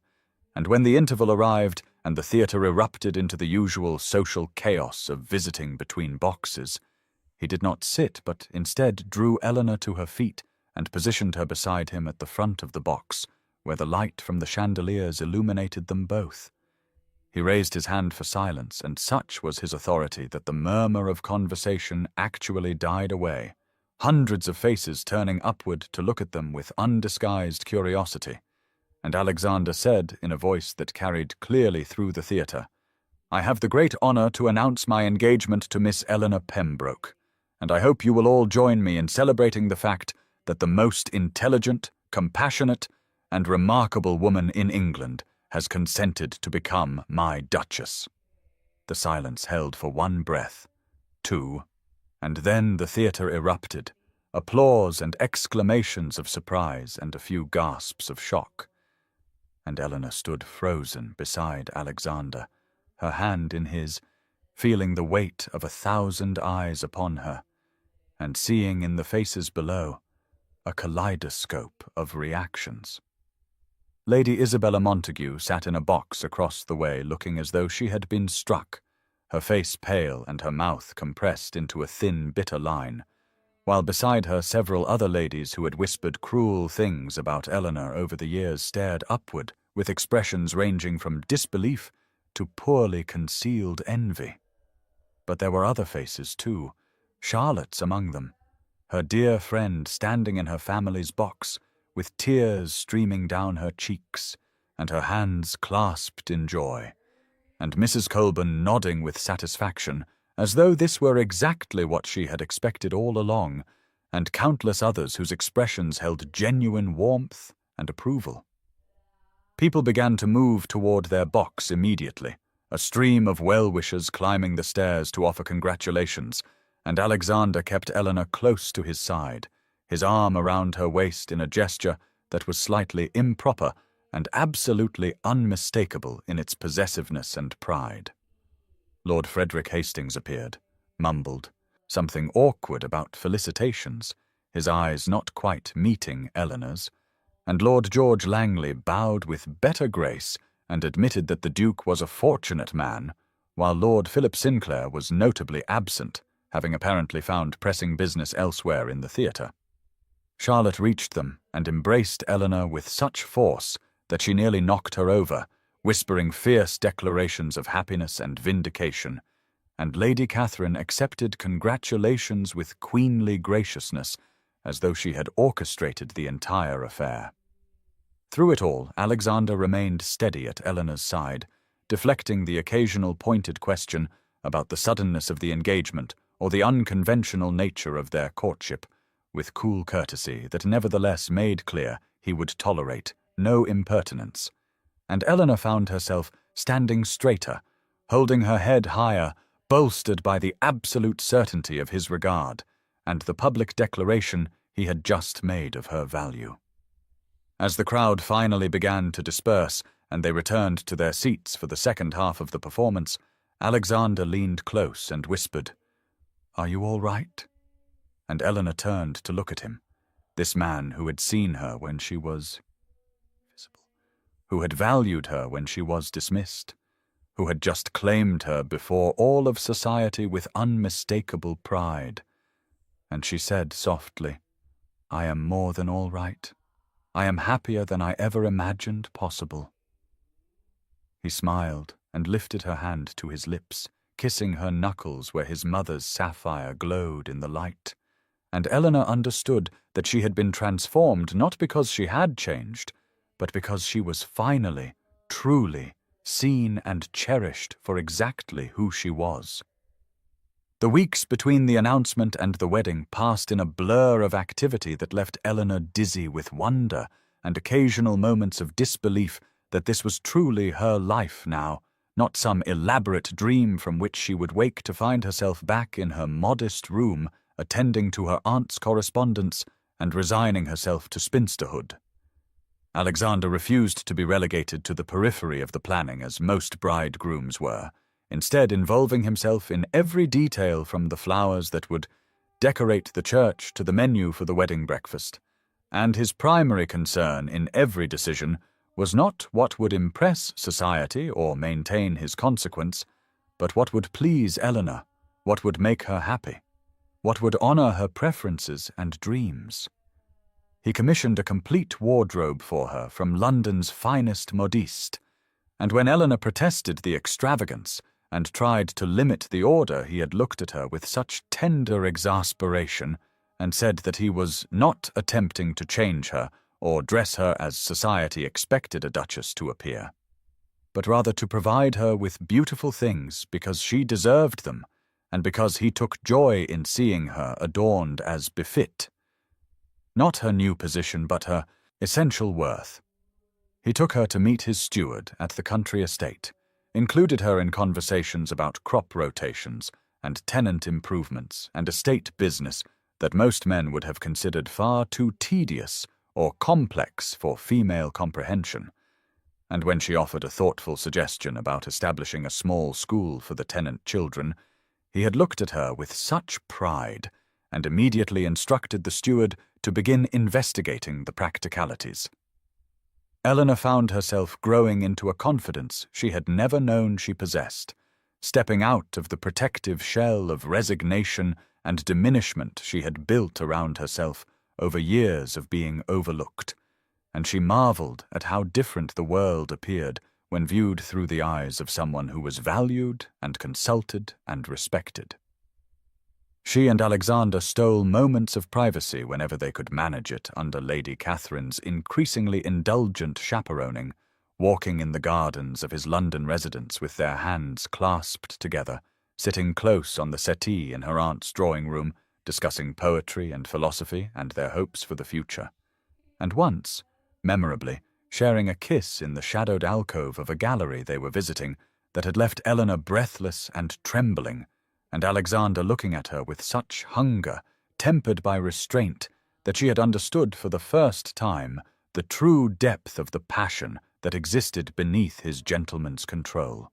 And when the interval arrived and the theatre erupted into the usual social chaos of visiting between boxes, he did not sit, but instead drew Eleanor to her feet and positioned her beside him at the front of the box, where the light from the chandeliers illuminated them both. He raised his hand for silence, and such was his authority that the murmur of conversation actually died away, hundreds of faces turning upward to look at them with undisguised curiosity. And Alexander said, in a voice that carried clearly through the theatre, "I have the great honor to announce my engagement to Miss Eleanor Pembroke, and I hope you will all join me in celebrating the fact that the most intelligent, compassionate, and remarkable woman in England has consented to become my Duchess." The silence held for one breath, two, and then the theatre erupted, applause and exclamations of surprise and a few gasps of shock. And Eleanor stood frozen beside Alexander, her hand in his, feeling the weight of 1,000 eyes upon her, and seeing in the faces below a kaleidoscope of reactions. Lady Isabella Montague sat in a box across the way, looking as though she had been struck, her face pale and her mouth compressed into a thin, bitter line, while beside her several other ladies who had whispered cruel things about Eleanor over the years stared upward with expressions ranging from disbelief to poorly concealed envy. But there were other faces too, Charlotte's among them, her dear friend standing in her family's box, with tears streaming down her cheeks, and her hands clasped in joy, and Mrs. Colburn nodding with satisfaction, as though this were exactly what she had expected all along, and countless others whose expressions held genuine warmth and approval. People began to move toward their box immediately, a stream of well-wishers climbing the stairs to offer congratulations, and Alexander kept Eleanor close to his side, his arm around her waist in a gesture that was slightly improper and absolutely unmistakable in its possessiveness and pride. Lord Frederick Hastings appeared, mumbled, something awkward about felicitations, his eyes not quite meeting Eleanor's, and Lord George Langley bowed with better grace and admitted that the Duke was a fortunate man, while Lord Philip Sinclair was notably absent, having apparently found pressing business elsewhere in the theatre. Charlotte reached them and embraced Eleanor with such force that she nearly knocked her over, whispering fierce declarations of happiness and vindication, and Lady Catherine accepted congratulations with queenly graciousness, as though she had orchestrated the entire affair. Through it all, Alexander remained steady at Eleanor's side, deflecting the occasional pointed question about the suddenness of the engagement or the unconventional nature of their courtship, with cool courtesy that nevertheless made clear he would tolerate no impertinence. And Eleanor found herself standing straighter, holding her head higher, bolstered by the absolute certainty of his regard, and the public declaration he had just made of her value. As the crowd finally began to disperse, and they returned to their seats for the second half of the performance, Alexander leaned close and whispered, "Are you all right?" And Eleanor turned to look at him, this man who had seen her when she was visible, who had valued her when she was dismissed, who had just claimed her before all of society with unmistakable pride. And she said softly, "I am more than all right. I am happier than I ever imagined possible." He smiled and lifted her hand to his lips, kissing her knuckles where his mother's sapphire glowed in the light. And Eleanor understood that she had been transformed not because she had changed, but because she was finally, truly, seen and cherished for exactly who she was. The weeks between the announcement and the wedding passed in a blur of activity that left Eleanor dizzy with wonder and occasional moments of disbelief that this was truly her life now, not some elaborate dream from which she would wake to find herself back in her modest room, attending to her aunt's correspondence and resigning herself to spinsterhood. Alexander refused to be relegated to the periphery of the planning as most bridegrooms were, instead involving himself in every detail from the flowers that would decorate the church to the menu for the wedding breakfast. And his primary concern in every decision was not what would impress society or maintain his consequence, but what would please Eleanor, what would make her happy, what would honor her preferences and dreams. He commissioned a complete wardrobe for her from London's finest modiste, and when Eleanor protested the extravagance and tried to limit the order, he had looked at her with such tender exasperation and said that he was not attempting to change her or dress her as society expected a duchess to appear, but rather to provide her with beautiful things because she deserved them and because he took joy in seeing her adorned as befit. Not her new position, but her essential worth. He took her to meet his steward at the country estate, included her in conversations about crop rotations and tenant improvements and estate business that most men would have considered far too tedious or complex for female comprehension. And when she offered a thoughtful suggestion about establishing a small school for the tenant children, he had looked at her with such pride and immediately instructed the steward to begin investigating the practicalities. Eleanor found herself growing into a confidence she had never known she possessed, stepping out of the protective shell of resignation and diminishment she had built around herself over years of being overlooked, and she marveled at how different the world appeared when viewed through the eyes of someone who was valued and consulted and respected. She and Alexander stole moments of privacy whenever they could manage it under Lady Catherine's increasingly indulgent chaperoning, walking in the gardens of his London residence with their hands clasped together, sitting close on the settee in her aunt's drawing-room, discussing poetry and philosophy and their hopes for the future, and once, memorably, sharing a kiss in the shadowed alcove of a gallery they were visiting that had left Eleanor breathless and trembling, and Alexander looking at her with such hunger, tempered by restraint, that she had understood for the first time the true depth of the passion that existed beneath his gentleman's control.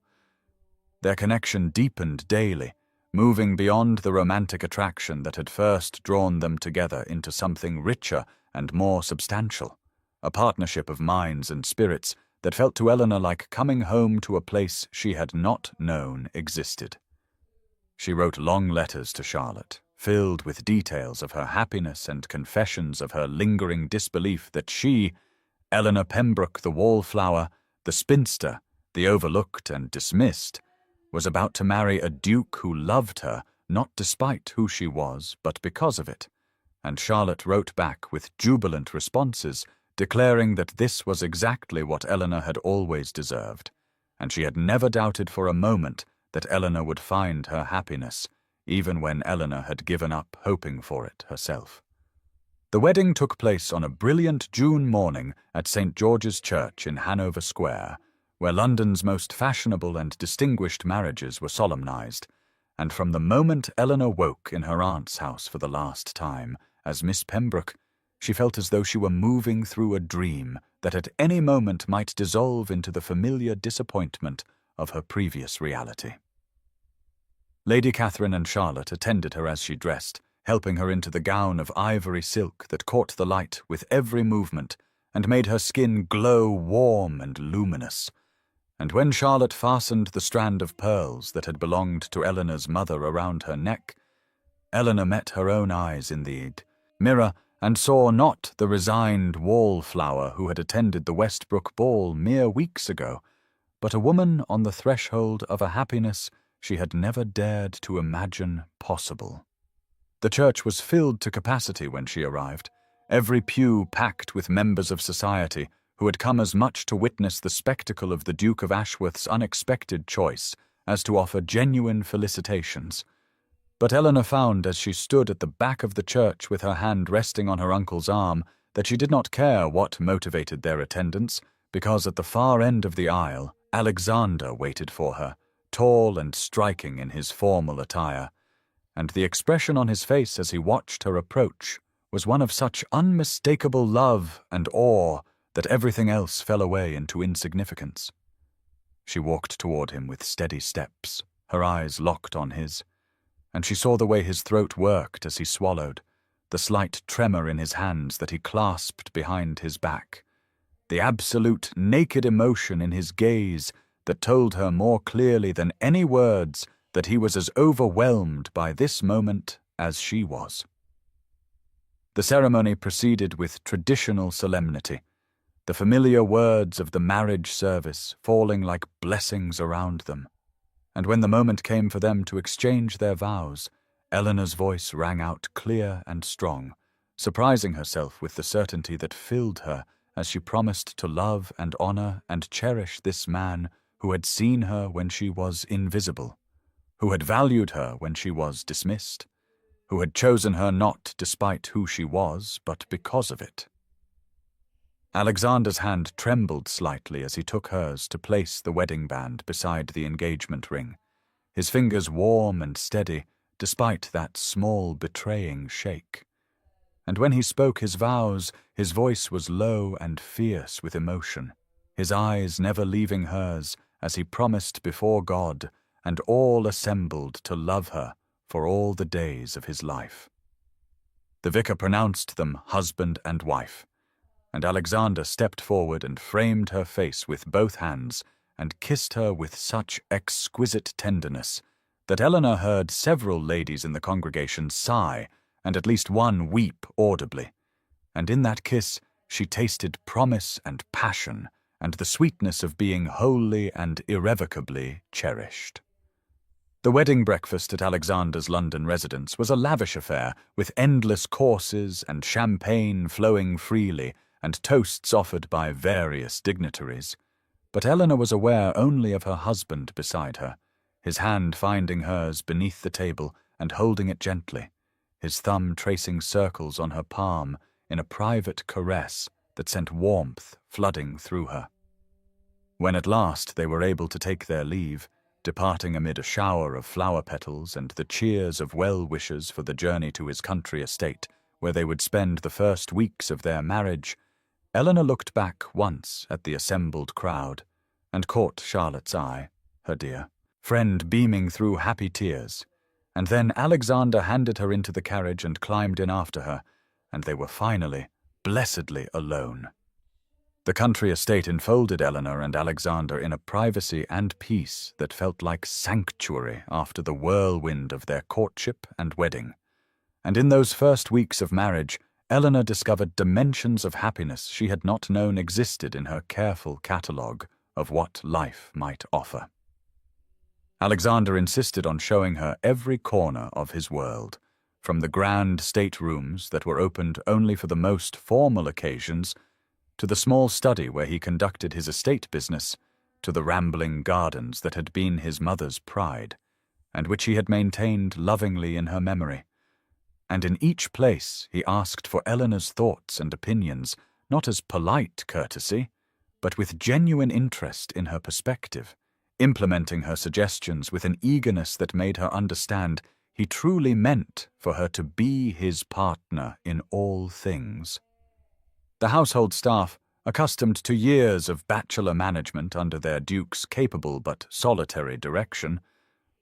Their connection deepened daily, moving beyond the romantic attraction that had first drawn them together into something richer and more substantial, a partnership of minds and spirits that felt to Eleanor like coming home to a place she had not known existed. She wrote long letters to Charlotte, filled with details of her happiness and confessions of her lingering disbelief that she, Eleanor Pembroke the wallflower, the spinster, the overlooked and dismissed, was about to marry a duke who loved her, not despite who she was, but because of it, and Charlotte wrote back with jubilant responses, declaring that this was exactly what Eleanor had always deserved, and she had never doubted for a moment that Eleanor would find her happiness, even when Eleanor had given up hoping for it herself. The wedding took place on a brilliant June morning at St. George's Church in Hanover Square, where London's most fashionable and distinguished marriages were solemnized, and from the moment Eleanor woke in her aunt's house for the last time, as Miss Pembroke, she felt as though she were moving through a dream that at any moment might dissolve into the familiar disappointment of her previous reality. Lady Catherine and Charlotte attended her as she dressed, helping her into the gown of ivory silk that caught the light with every movement and made her skin glow warm and luminous. And when Charlotte fastened the strand of pearls that had belonged to Eleanor's mother around her neck, Eleanor met her own eyes in the mirror and saw not the resigned wallflower who had attended the Westbrook ball mere weeks ago, but a woman on the threshold of a happiness she had never dared to imagine possible. The church was filled to capacity when she arrived, every pew packed with members of society who had come as much to witness the spectacle of the Duke of Ashworth's unexpected choice as to offer genuine felicitations. But Eleanor found as she stood at the back of the church with her hand resting on her uncle's arm that she did not care what motivated their attendance, because at the far end of the aisle Alexander waited for her, tall and striking in his formal attire, and the expression on his face as he watched her approach was one of such unmistakable love and awe that everything else fell away into insignificance. She walked toward him with steady steps, her eyes locked on his, and she saw the way his throat worked as he swallowed, the slight tremor in his hands that he clasped behind his back, the absolute naked emotion in his gaze that told her more clearly than any words that he was as overwhelmed by this moment as she was. The ceremony proceeded with traditional solemnity, the familiar words of the marriage service falling like blessings around them. And when the moment came for them to exchange their vows, Eleanor's voice rang out clear and strong, surprising herself with the certainty that filled her as she promised to love and honor and cherish this man who had seen her when she was invisible, who had valued her when she was dismissed, who had chosen her not despite who she was, but because of it. Alexander's hand trembled slightly as he took hers to place the wedding band beside the engagement ring, his fingers warm and steady despite that small betraying shake. And when he spoke his vows, his voice was low and fierce with emotion, his eyes never leaving hers as he promised before God and all assembled to love her for all the days of his life. The vicar pronounced them husband and wife, and Alexander stepped forward and framed her face with both hands and kissed her with such exquisite tenderness that Eleanor heard several ladies in the congregation sigh and at least one weep audibly, and in that kiss she tasted promise and passion and the sweetness of being wholly and irrevocably cherished. The wedding breakfast at Alexander's London residence was a lavish affair with endless courses and champagne flowing freely and toasts offered by various dignitaries. But Eleanor was aware only of her husband beside her, his hand finding hers beneath the table and holding it gently, his thumb tracing circles on her palm in a private caress that sent warmth flooding through her. When at last they were able to take their leave, departing amid a shower of flower petals and the cheers of well-wishers for the journey to his country estate, where they would spend the first weeks of their marriage, Eleanor looked back once at the assembled crowd and caught Charlotte's eye, her dear friend beaming through happy tears, and then Alexander handed her into the carriage and climbed in after her, and they were finally, blessedly alone. The country estate enfolded Eleanor and Alexander in a privacy and peace that felt like sanctuary after the whirlwind of their courtship and wedding. And in those first weeks of marriage, Eleanor discovered dimensions of happiness she had not known existed in her careful catalogue of what life might offer. Alexander insisted on showing her every corner of his world, from the grand staterooms that were opened only for the most formal occasions, to the small study where he conducted his estate business, to the rambling gardens that had been his mother's pride, and which he had maintained lovingly in her memory. And in each place he asked for Eleanor's thoughts and opinions, not as polite courtesy, but with genuine interest in her perspective, implementing her suggestions with an eagerness that made her understand he truly meant for her to be his partner in all things. The household staff, accustomed to years of bachelor management under their duke's capable but solitary direction,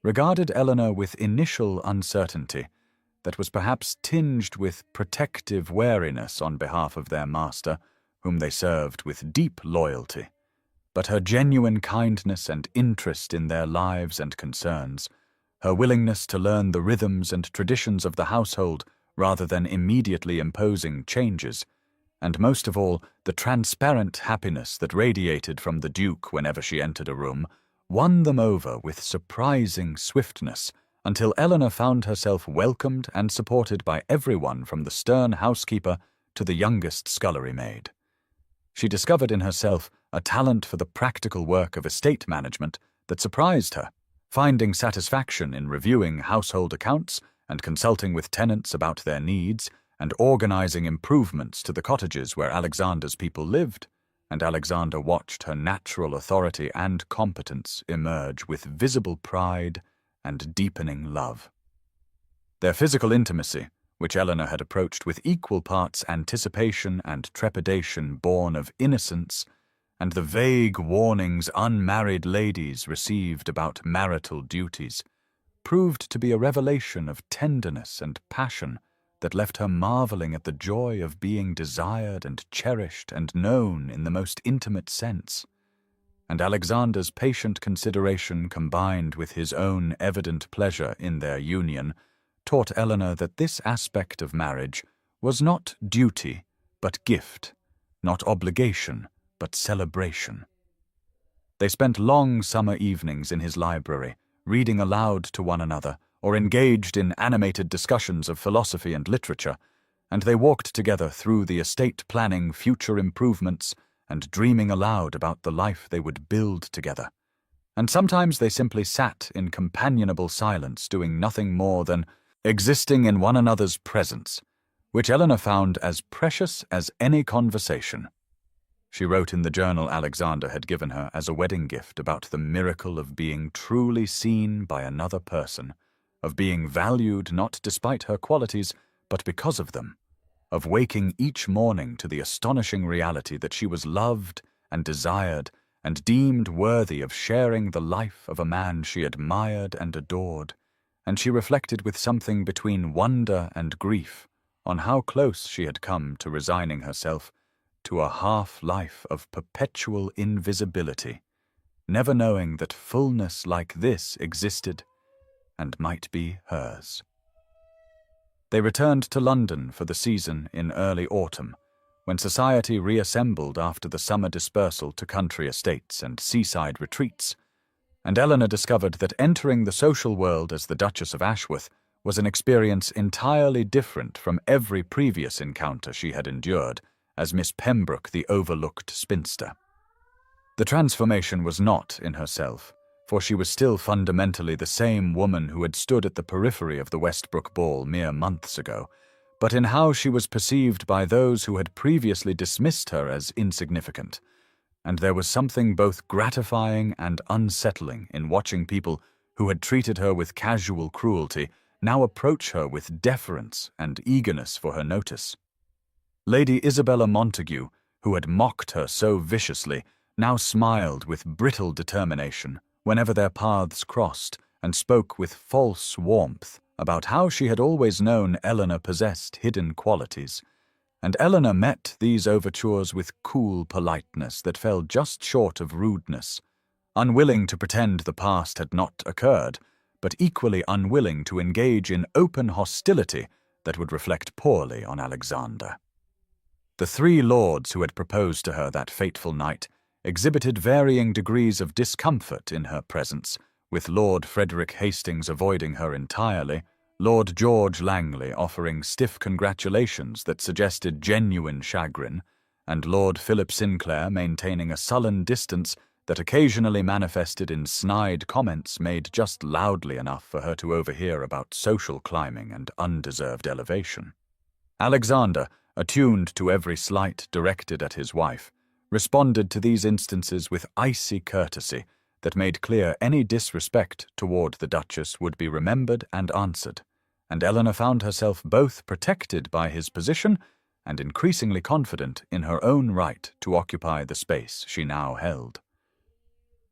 regarded Eleanor with initial uncertainty that was perhaps tinged with protective wariness on behalf of their master, whom they served with deep loyalty. But her genuine kindness and interest in their lives and concerns, her willingness to learn the rhythms and traditions of the household rather than immediately imposing changes, and most of all, the transparent happiness that radiated from the Duke whenever she entered a room, won them over with surprising swiftness until Eleanor found herself welcomed and supported by everyone from the stern housekeeper to the youngest scullery maid. She discovered in herself a talent for the practical work of estate management that surprised her, finding satisfaction in reviewing household accounts and consulting with tenants about their needs and organizing improvements to the cottages where Alexander's people lived, and Alexander watched her natural authority and competence emerge with visible pride and deepening love. Their physical intimacy, which Eleanor had approached with equal parts anticipation and trepidation born of innocence, and the vague warnings unmarried ladies received about marital duties proved to be a revelation of tenderness and passion that left her marveling at the joy of being desired and cherished and known in the most intimate sense. And Alexander's patient consideration combined with his own evident pleasure in their union taught Eleanor that this aspect of marriage was not duty but gift, not obligation but celebration. They spent long summer evenings in his library, reading aloud to one another, or engaged in animated discussions of philosophy and literature, and they walked together through the estate planning future improvements and dreaming aloud about the life they would build together. And sometimes they simply sat in companionable silence, doing nothing more than existing in one another's presence, which Eleanor found as precious as any conversation. She wrote in the journal Alexander had given her as a wedding gift about the miracle of being truly seen by another person, of being valued not despite her qualities, but because of them, of waking each morning to the astonishing reality that she was loved and desired and deemed worthy of sharing the life of a man she admired and adored, and she reflected with something between wonder and grief on how close she had come to resigning herself to a half-life of perpetual invisibility, never knowing that fullness like this existed and might be hers. They returned to London for the season in early autumn, when society reassembled after the summer dispersal to country estates and seaside retreats, and Eleanor discovered that entering the social world as the Duchess of Ashworth was an experience entirely different from every previous encounter she had endured as Miss Pembroke, the overlooked spinster. The transformation was not in herself, for she was still fundamentally the same woman who had stood at the periphery of the Westbrook ball mere months ago, but in how she was perceived by those who had previously dismissed her as insignificant. And there was something both gratifying and unsettling in watching people who had treated her with casual cruelty now approach her with deference and eagerness for her notice. Lady Isabella Montague, who had mocked her so viciously, now smiled with brittle determination whenever their paths crossed, and spoke with false warmth about how she had always known Eleanor possessed hidden qualities, and Eleanor met these overtures with cool politeness that fell just short of rudeness, unwilling to pretend the past had not occurred, but equally unwilling to engage in open hostility that would reflect poorly on Alexander. The three lords who had proposed to her that fateful night exhibited varying degrees of discomfort in her presence, with Lord Frederick Hastings avoiding her entirely, Lord George Langley offering stiff congratulations that suggested genuine chagrin, and Lord Philip Sinclair maintaining a sullen distance that occasionally manifested in snide comments made just loudly enough for her to overhear about social climbing and undeserved elevation. Alexander, attuned to every slight directed at his wife, responded to these instances with icy courtesy that made clear any disrespect toward the Duchess would be remembered and answered, and Eleanor found herself both protected by his position and increasingly confident in her own right to occupy the space she now held.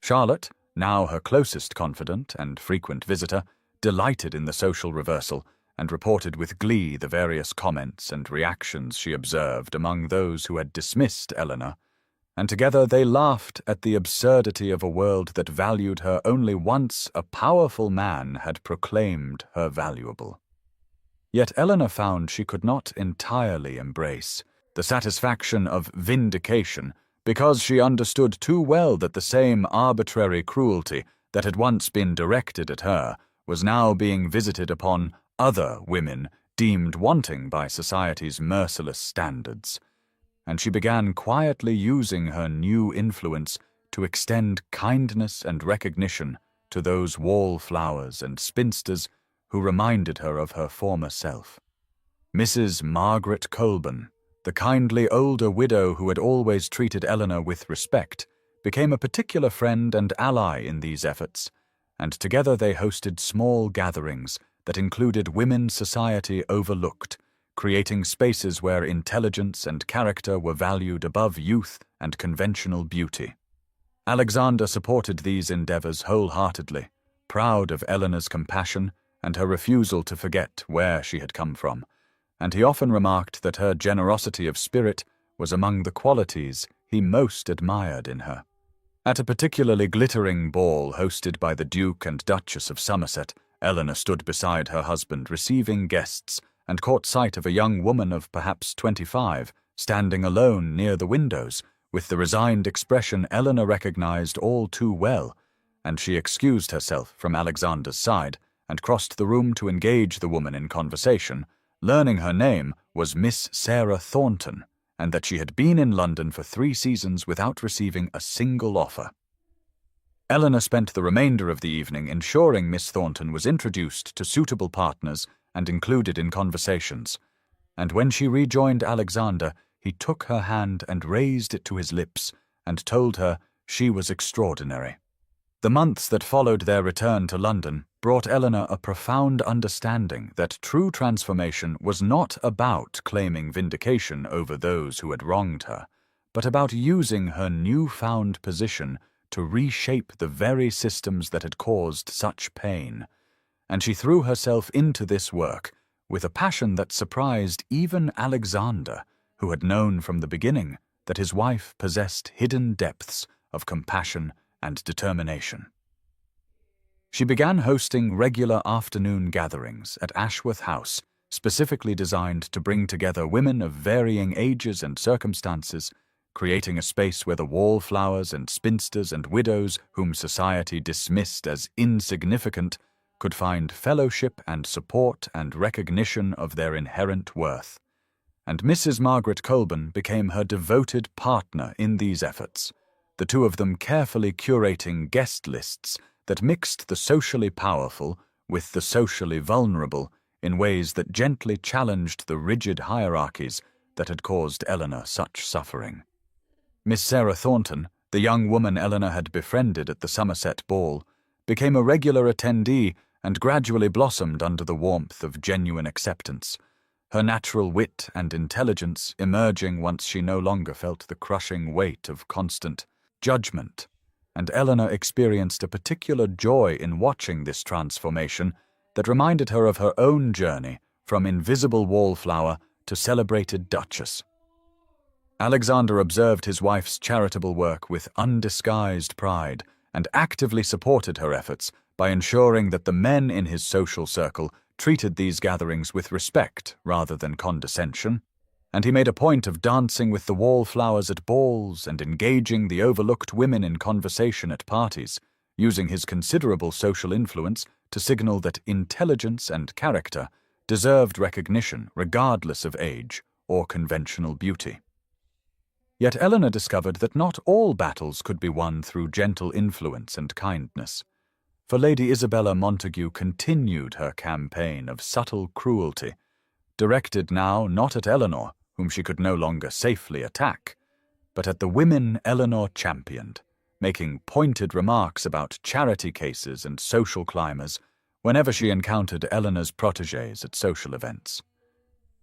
Charlotte, now her closest confidant and frequent visitor, delighted in the social reversal, and reported with glee the various comments and reactions she observed among those who had dismissed Eleanor, and together they laughed at the absurdity of a world that valued her only once a powerful man had proclaimed her valuable. Yet Eleanor found she could not entirely embrace the satisfaction of vindication, because she understood too well that the same arbitrary cruelty that had once been directed at her was now being visited upon other women deemed wanting by society's merciless standards, and she began quietly using her new influence to extend kindness and recognition to those wallflowers and spinsters who reminded her of her former self. Mrs. Margaret Colburn, the kindly older widow who had always treated Eleanor with respect, became a particular friend and ally in these efforts, and together they hosted small gatherings that included women's society overlooked, creating spaces where intelligence and character were valued above youth and conventional beauty. Alexander supported these endeavors wholeheartedly, proud of Eleanor's compassion and her refusal to forget where she had come from, and he often remarked that her generosity of spirit was among the qualities he most admired in her. At a particularly glittering ball hosted by the Duke and Duchess of Somerset, Eleanor stood beside her husband receiving guests and caught sight of a young woman of perhaps 25 standing alone near the windows, with the resigned expression Eleanor recognized all too well, and she excused herself from Alexander's side and crossed the room to engage the woman in conversation, learning her name was Miss Sarah Thornton, and that she had been in London for 3 seasons without receiving a single offer. Eleanor spent the remainder of the evening ensuring Miss Thornton was introduced to suitable partners and included in conversations, and when she rejoined Alexander, he took her hand and raised it to his lips and told her she was extraordinary. The months that followed their return to London brought Eleanor a profound understanding that true transformation was not about claiming vindication over those who had wronged her, but about using her newfound position to reshape the very systems that had caused such pain. And she threw herself into this work with a passion that surprised even Alexander, who had known from the beginning that his wife possessed hidden depths of compassion and determination. She began hosting regular afternoon gatherings at Ashworth House, specifically designed to bring together women of varying ages and circumstances, creating a space where the wallflowers and spinsters and widows whom society dismissed as insignificant could find fellowship and support and recognition of their inherent worth. And Mrs. Margaret Colburn became her devoted partner in these efforts, the two of them carefully curating guest lists that mixed the socially powerful with the socially vulnerable in ways that gently challenged the rigid hierarchies that had caused Eleanor such suffering. Miss Sarah Thornton, the young woman Eleanor had befriended at the Somerset ball, became a regular attendee and gradually blossomed under the warmth of genuine acceptance, her natural wit and intelligence emerging once she no longer felt the crushing weight of constant judgment, and Eleanor experienced a particular joy in watching this transformation that reminded her of her own journey from invisible wallflower to celebrated duchess. Alexander observed his wife's charitable work with undisguised pride and actively supported her efforts by ensuring that the men in his social circle treated these gatherings with respect rather than condescension, and he made a point of dancing with the wallflowers at balls and engaging the overlooked women in conversation at parties, using his considerable social influence to signal that intelligence and character deserved recognition regardless of age or conventional beauty. Yet Eleanor discovered that not all battles could be won through gentle influence and kindness, for Lady Isabella Montague continued her campaign of subtle cruelty, directed now not at Eleanor, whom she could no longer safely attack, but at the women Eleanor championed, making pointed remarks about charity cases and social climbers whenever she encountered Eleanor's protégés at social events.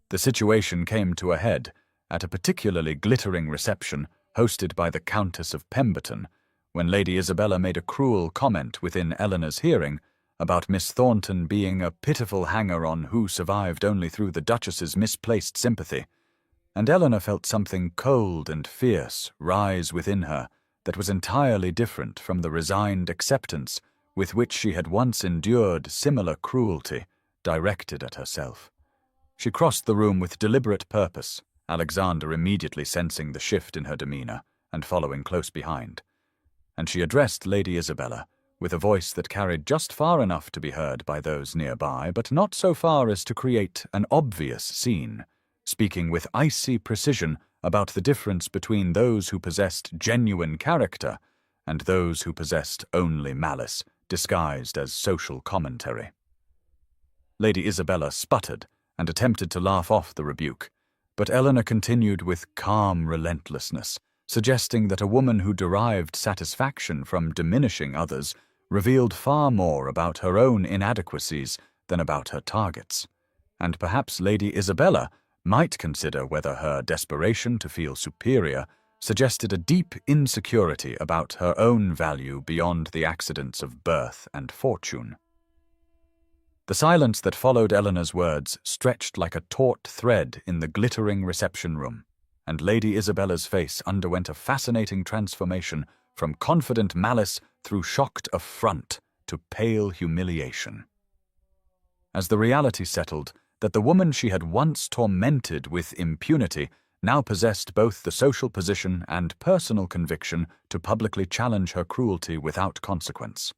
The situation came to a head at a particularly glittering reception hosted by the Countess of Pemberton, when Lady Isabella made a cruel comment within Eleanor's hearing about Miss Thornton being a pitiful hanger-on who survived only through the Duchess's misplaced sympathy, and Eleanor felt something cold and fierce rise within her that was entirely different from the resigned acceptance with which she had once endured similar cruelty directed at herself. She crossed the room with deliberate purpose, Alexander immediately sensing the shift in her demeanor and following close behind, and she addressed Lady Isabella with a voice that carried just far enough to be heard by those nearby, but not so far as to create an obvious scene, speaking with icy precision about the difference between those who possessed genuine character and those who possessed only malice, disguised as social commentary. Lady Isabella sputtered and attempted to laugh off the rebuke, but Eleanor continued with calm relentlessness, suggesting that a woman who derived satisfaction from diminishing others revealed far more about her own inadequacies than about her targets, and perhaps Lady Isabella might consider whether her desperation to feel superior suggested a deep insecurity about her own value beyond the accidents of birth and fortune. The silence that followed Eleanor's words stretched like a taut thread in the glittering reception room, and Lady Isabella's face underwent a fascinating transformation from confident malice through shocked affront to pale humiliation. As the reality settled that the woman she had once tormented with impunity now possessed both the social position and personal conviction to publicly challenge her cruelty without consequence.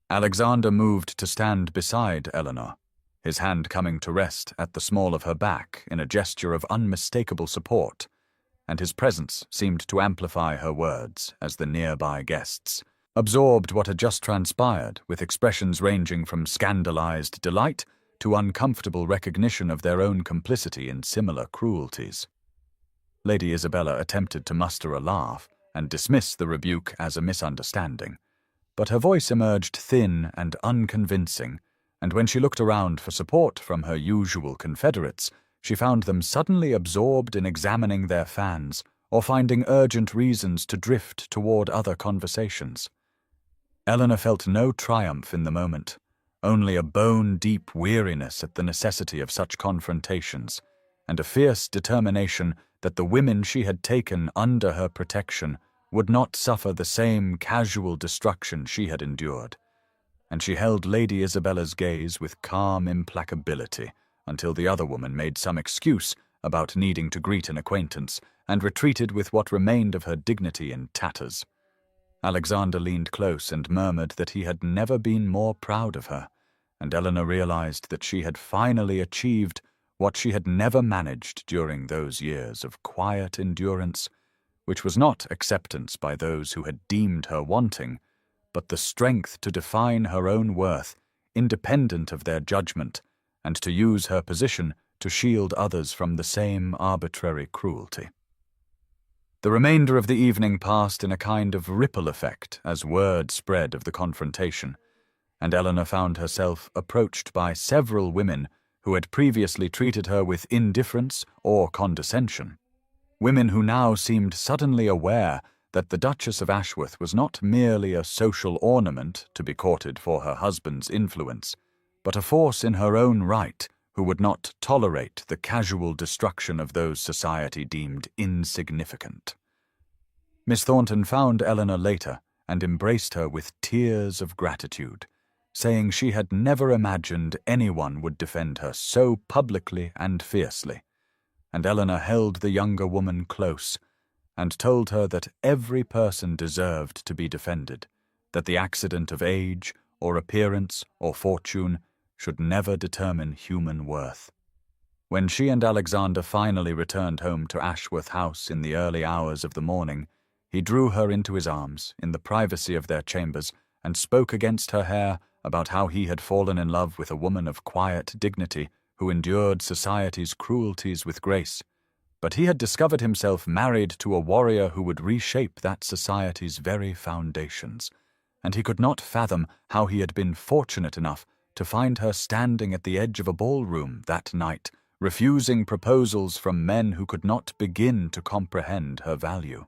Alexander moved to stand beside Eleanor, his hand coming to rest at the small of her back in a gesture of unmistakable support, and his presence seemed to amplify her words as the nearby guests absorbed what had just transpired with expressions ranging from scandalized delight to uncomfortable recognition of their own complicity in similar cruelties. Lady Isabella attempted to muster a laugh and dismiss the rebuke as a misunderstanding, but her voice emerged thin and unconvincing, and when she looked around for support from her usual confederates, she found them suddenly absorbed in examining their fans or finding urgent reasons to drift toward other conversations. Eleanor felt no triumph in the moment, only a bone-deep weariness at the necessity of such confrontations, and a fierce determination that the women she had taken under her protection would not suffer the same casual destruction she had endured, and she held Lady Isabella's gaze with calm implacability until the other woman made some excuse about needing to greet an acquaintance and retreated with what remained of her dignity in tatters. Alexander leaned close and murmured that he had never been more proud of her, and Eleanor realized that she had finally achieved what she had never managed during those years of quiet endurance, which was not acceptance by those who had deemed her wanting, but the strength to define her own worth, independent of their judgment, and to use her position to shield others from the same arbitrary cruelty. The remainder of the evening passed in a kind of ripple effect as word spread of the confrontation, and Eleanor found herself approached by several women who had previously treated her with indifference or condescension. Women who now seemed suddenly aware that the Duchess of Ashworth was not merely a social ornament to be courted for her husband's influence, but a force in her own right who would not tolerate the casual destruction of those society deemed insignificant. Miss Thornton found Eleanor later and embraced her with tears of gratitude, saying she had never imagined anyone would defend her so publicly and fiercely, and Eleanor held the younger woman close and told her that every person deserved to be defended, that the accident of age or appearance or fortune should never determine human worth. When she and Alexander finally returned home to Ashworth House in the early hours of the morning, he drew her into his arms in the privacy of their chambers and spoke against her hair about how he had fallen in love with a woman of quiet dignity who endured society's cruelties with grace, but he had discovered himself married to a warrior who would reshape that society's very foundations, and he could not fathom how he had been fortunate enough to find her standing at the edge of a ballroom that night, refusing proposals from men who could not begin to comprehend her value.